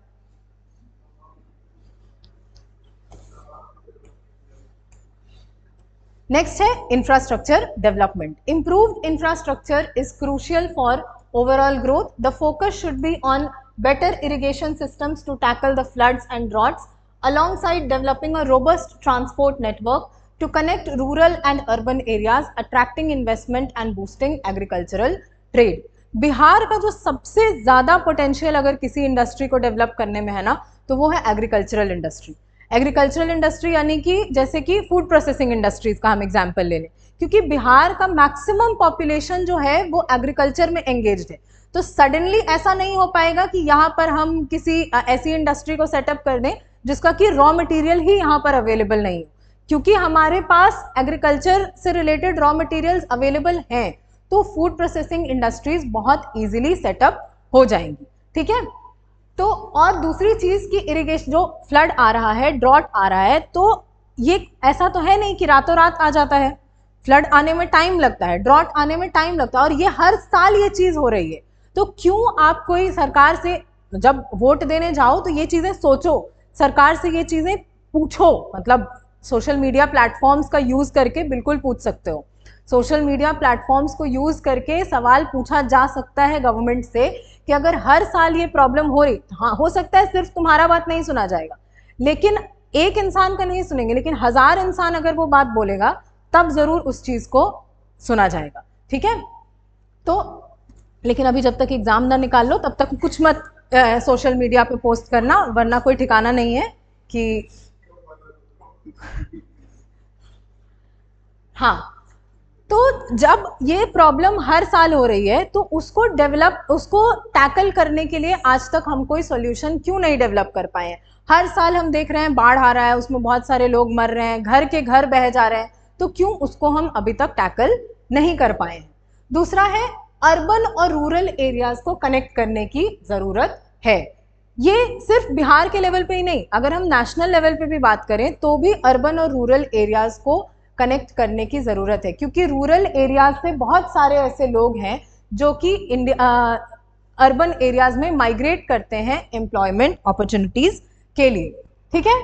नेक्स्ट है infrastructure development. Improved infrastructure is crucial for overall growth. The focus should be on better irrigation systems to tackle the floods and droughts, alongside developing a robust transport network to connect rural and urban areas, attracting investment and boosting agricultural trade. Bihar का जो सबसे ज़्यादा potential अगर किसी industry को develop करने में है ना, तो वो है एग्रीकल्चरल इंडस्ट्री। एग्रीकल्चरल इंडस्ट्री यानी कि जैसे कि फूड प्रोसेसिंग इंडस्ट्रीज का हम एग्जाम्पल ले लें, क्योंकि बिहार का मैक्सिमम पॉपुलेशन जो है वो एग्रीकल्चर में एंगेज्ड है। तो सडनली ऐसा नहीं हो पाएगा कि यहाँ पर हम किसी ऐसी इंडस्ट्री को सेटअप कर दें जिसका कि रॉ मटेरियल ही यहाँ पर अवेलेबल नहीं हो, क्योंकि हमारे पास एग्रीकल्चर से रिलेटेड रॉ मटेरियल्स अवेलेबल हैं, तो फूड प्रोसेसिंग इंडस्ट्रीज बहुत इजीली सेटअप हो जाएंगी, ठीक है। तो और दूसरी चीज की इरिगेशन, जो फ्लड आ रहा है, ड्रॉट आ रहा है, तो ये ऐसा तो है नहीं कि रातों रात आ जाता है, फ्लड आने में टाइम लगता है, ड्रॉट आने में टाइम लगता है, और ये हर साल ये चीज हो रही है। तो क्यों आप कोई सरकार से जब वोट देने जाओ तो ये चीजें सोचो, सरकार से ये चीजें पूछो, मतलब सोशल मीडिया प्लेटफॉर्म्स का यूज करके बिल्कुल पूछ सकते हो। सोशल मीडिया प्लेटफॉर्म्स को यूज करके सवाल पूछा जा सकता है गवर्नमेंट से कि अगर हर साल ये प्रॉब्लम हो रही, हाँ हो सकता है सिर्फ तुम्हारा बात नहीं सुना जाएगा, लेकिन एक इंसान का नहीं सुनेंगे, लेकिन 1000 इंसान अगर वो बात बोलेगा तब जरूर उस चीज को सुना जाएगा, ठीक है। तो लेकिन अभी जब तक एग्जाम ना निकाल लो तब तक कुछ मत सोशल मीडिया पे पोस्ट करना, वरना कोई ठिकाना नहीं है कि हाँ। तो जब ये प्रॉब्लम हर साल हो रही है तो उसको टैकल करने के लिए आज तक हम कोई सॉल्यूशन क्यों नहीं डेवलप कर पाए हैं। हर साल हम देख रहे हैं बाढ़ आ रहा है, उसमें बहुत सारे लोग मर रहे हैं, घर के घर बह जा रहे हैं, तो क्यों उसको हम अभी तक टैकल नहीं कर पाए हैं। दूसरा है अर्बन और रूरल एरियाज को कनेक्ट करने की जरूरत है। ये सिर्फ बिहार के लेवल पे ही नहीं, अगर हम नेशनल लेवल पे भी बात करें तो भी अर्बन और रूरल एरियाज को कनेक्ट करने की ज़रूरत है, क्योंकि रूरल एरियाज से बहुत सारे ऐसे लोग हैं जो कि अर्बन एरियाज में माइग्रेट करते हैं एम्प्लॉयमेंट अपॉर्चुनिटीज़ के लिए, ठीक है।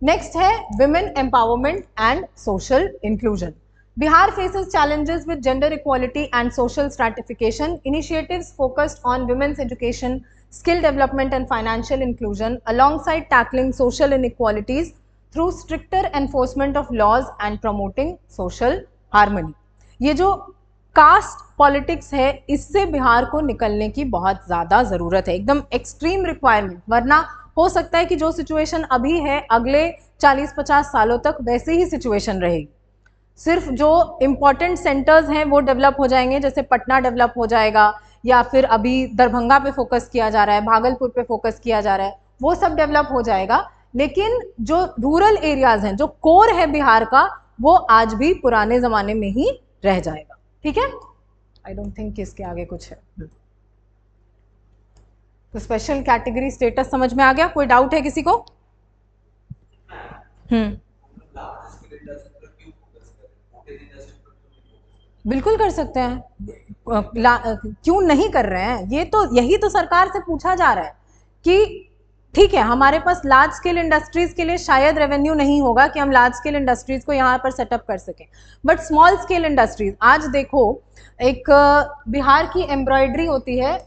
नेक्स्ट है women empowerment and social inclusion. Bihar faces challenges with gender equality and social stratification. Initiatives focused on women's education, skill development and financial inclusion, alongside tackling social inequalities through stricter enforcement of laws and promoting social harmony. ये जो caste politics है, इससे बिहार को निकलने की बहुत ज़्यादा ज़रूरत है, एकदम एक्सट्रीम रिक्वायरमेंट, वरना हो सकता है कि जो सिचुएशन अभी है अगले 40-50 सालों तक वैसे ही सिचुएशन रहेगी। सिर्फ जो इम्पॉर्टेंट सेंटर्स हैं वो डेवलप हो जाएंगे, जैसे पटना डेवलप हो जाएगा, या फिर अभी दरभंगा पे फोकस किया जा रहा है, भागलपुर पे फोकस किया जा रहा है, वो सब डेवलप हो जाएगा, लेकिन जो रूरल एरियाज हैं, जो कोर है बिहार का, वो आज भी पुराने ज़माने में ही रह जाएगा, ठीक है। आई डोंट थिंक इसके आगे कुछ है। तो स्पेशल कैटेगरी स्टेटस समझ में आ गया? कोई डाउट है किसी को? बिल्कुल कर सकते हैं। क्यों नहीं कर रहे हैं? ये तो यही तो सरकार से पूछा जा रहा है कि ठीक है, हमारे पास लार्ज स्केल इंडस्ट्रीज के लिए शायद रेवेन्यू नहीं होगा कि हम लार्ज स्केल इंडस्ट्रीज को यहाँ पर सेटअप कर सकें, बट स्मॉल स्केल इंडस्ट्रीज, आज देखो एक बिहार की एम्ब्रॉयडरी होती है,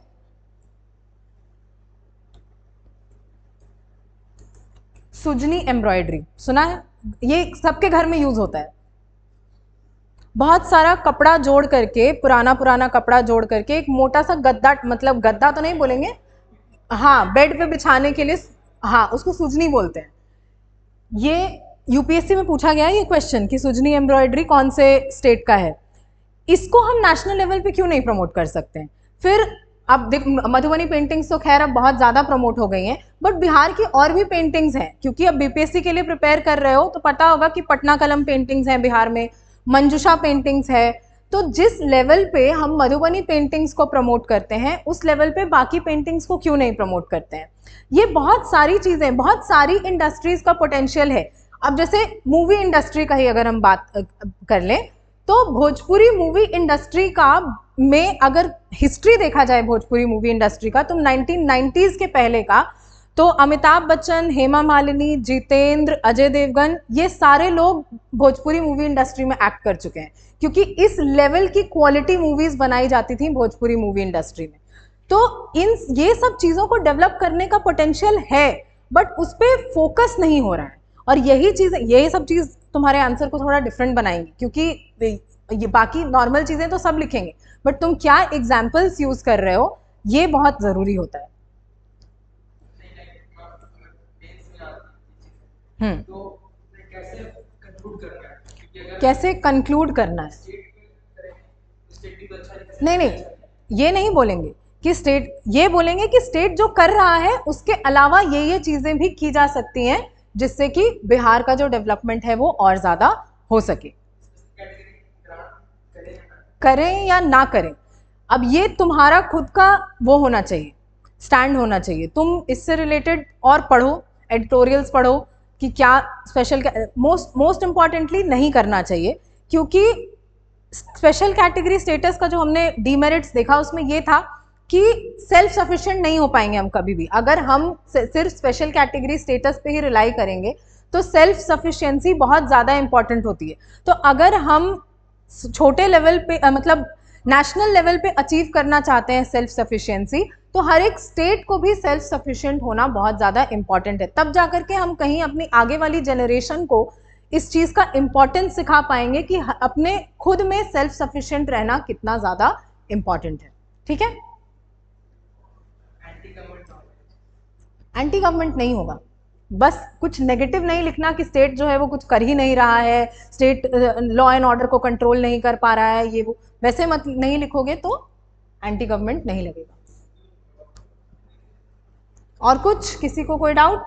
सुजनी एम्ब्रॉयडरी, सुना है? ये सबके घर में यूज होता है। बहुत सारा कपड़ा जोड़ करके, पुराना पुराना कपड़ा जोड़ करके एक मोटा सा गद्दा, मतलब गद्दा तो नहीं बोलेंगे, हाँ, बेड पे बिछाने के लिए, हाँ, उसको सुजनी बोलते हैं। ये यूपीएससी में पूछा गया है ये क्वेश्चन कि सुजनी एम्ब्रॉयडरी कौन से स्टेट का है। इसको हम नेशनल लेवल पे क्यों नहीं प्रमोट कर सकते हैं? फिर अब देख, मधुबनी पेंटिंग्स तो खैर अब बहुत ज़्यादा प्रमोट हो गई हैं, बट बिहार की और भी पेंटिंग्स हैं, क्योंकि अब बीपीएससी के लिए प्रिपेयर कर रहे हो तो पता होगा कि पटना कलम पेंटिंग्स हैं बिहार में, मंजूषा पेंटिंग्स है। तो जिस लेवल पे हम मधुबनी पेंटिंग्स को प्रमोट करते हैं, उस लेवल पे बाकी पेंटिंग्स को क्यों नहीं प्रमोट करते हैं? ये बहुत सारी चीज़ें, बहुत सारी इंडस्ट्रीज का पोटेंशियल है। अब जैसे मूवी इंडस्ट्री का ही अगर हम बात कर लें, तो भोजपुरी मूवी इंडस्ट्री का में अगर हिस्ट्री देखा जाए भोजपुरी मूवी इंडस्ट्री का, तो 1990s के पहले का, तो अमिताभ बच्चन, हेमा मालिनी, जितेंद्र, अजय देवगन, ये सारे लोग भोजपुरी मूवी इंडस्ट्री में एक्ट कर चुके हैं, क्योंकि इस लेवल की क्वालिटी मूवीज बनाई जाती थी भोजपुरी मूवी इंडस्ट्री में। तो ये सब चीज़ों को डेवलप करने का पोटेंशियल है, बट उस पर फोकस नहीं हो रहा है। और यही सब चीज़ तुम्हारे आंसर को थोड़ा डिफरेंट बनाएंगी, क्योंकि ये बाकी नॉर्मल चीज़ें तो सब लिखेंगे, बट तुम क्या एग्जाम्पल्स यूज कर रहे हो, ये बहुत ज़रूरी होता है। कैसे कंक्लूड करना है? नहीं नहीं, ये नहीं बोलेंगे कि स्टेट, ये बोलेंगे कि स्टेट जो कर रहा है उसके अलावा ये चीजें भी की जा सकती हैं, जिससे कि बिहार का जो डेवलपमेंट है वो और ज्यादा हो सके। करें या ना करें, अब ये तुम्हारा खुद का वो होना चाहिए, स्टैंड होना चाहिए। तुम इससे रिलेटेड और पढ़ो, एडिटोरियल्स पढ़ो कि क्या स्पेशल, मोस्ट इंपॉर्टेंटली नहीं करना चाहिए, क्योंकि स्पेशल कैटेगरी स्टेटस का जो हमने डीमेरिट्स देखा उसमें ये था कि सेल्फ सफिशिएंट नहीं हो पाएंगे हम कभी भी। अगर हम सिर्फ स्पेशल कैटेगरी स्टेटस पे ही रिलाई करेंगे तो सेल्फ सफिशिएंसी बहुत ज़्यादा इंपॉर्टेंट होती है। तो अगर हम छोटे लेवल पे मतलब नेशनल लेवल पे अचीव करना चाहते हैं सेल्फ सफिशिएंसी, तो हर एक स्टेट को भी सेल्फ सफिशिएंट होना बहुत ज़्यादा इंपॉर्टेंट है। तब जाकर के हम कहीं अपनी आगे वाली जनरेशन को इस चीज़ का इम्पोर्टेंस सिखा पाएंगे कि अपने खुद में सेल्फ सफिशिएंट रहना कितना ज़्यादा इम्पॉर्टेंट है। ठीक है? एंटी गवर्नमेंट नहीं होगा, बस कुछ नेगेटिव नहीं लिखना कि स्टेट जो है वो कुछ कर ही नहीं रहा है, स्टेट लॉ एंड ऑर्डर को कंट्रोल नहीं कर पा रहा है, ये वो वैसे मत नहीं लिखोगे तो एंटी गवर्नमेंट नहीं लगेगा। और कुछ किसी को कोई डाउट?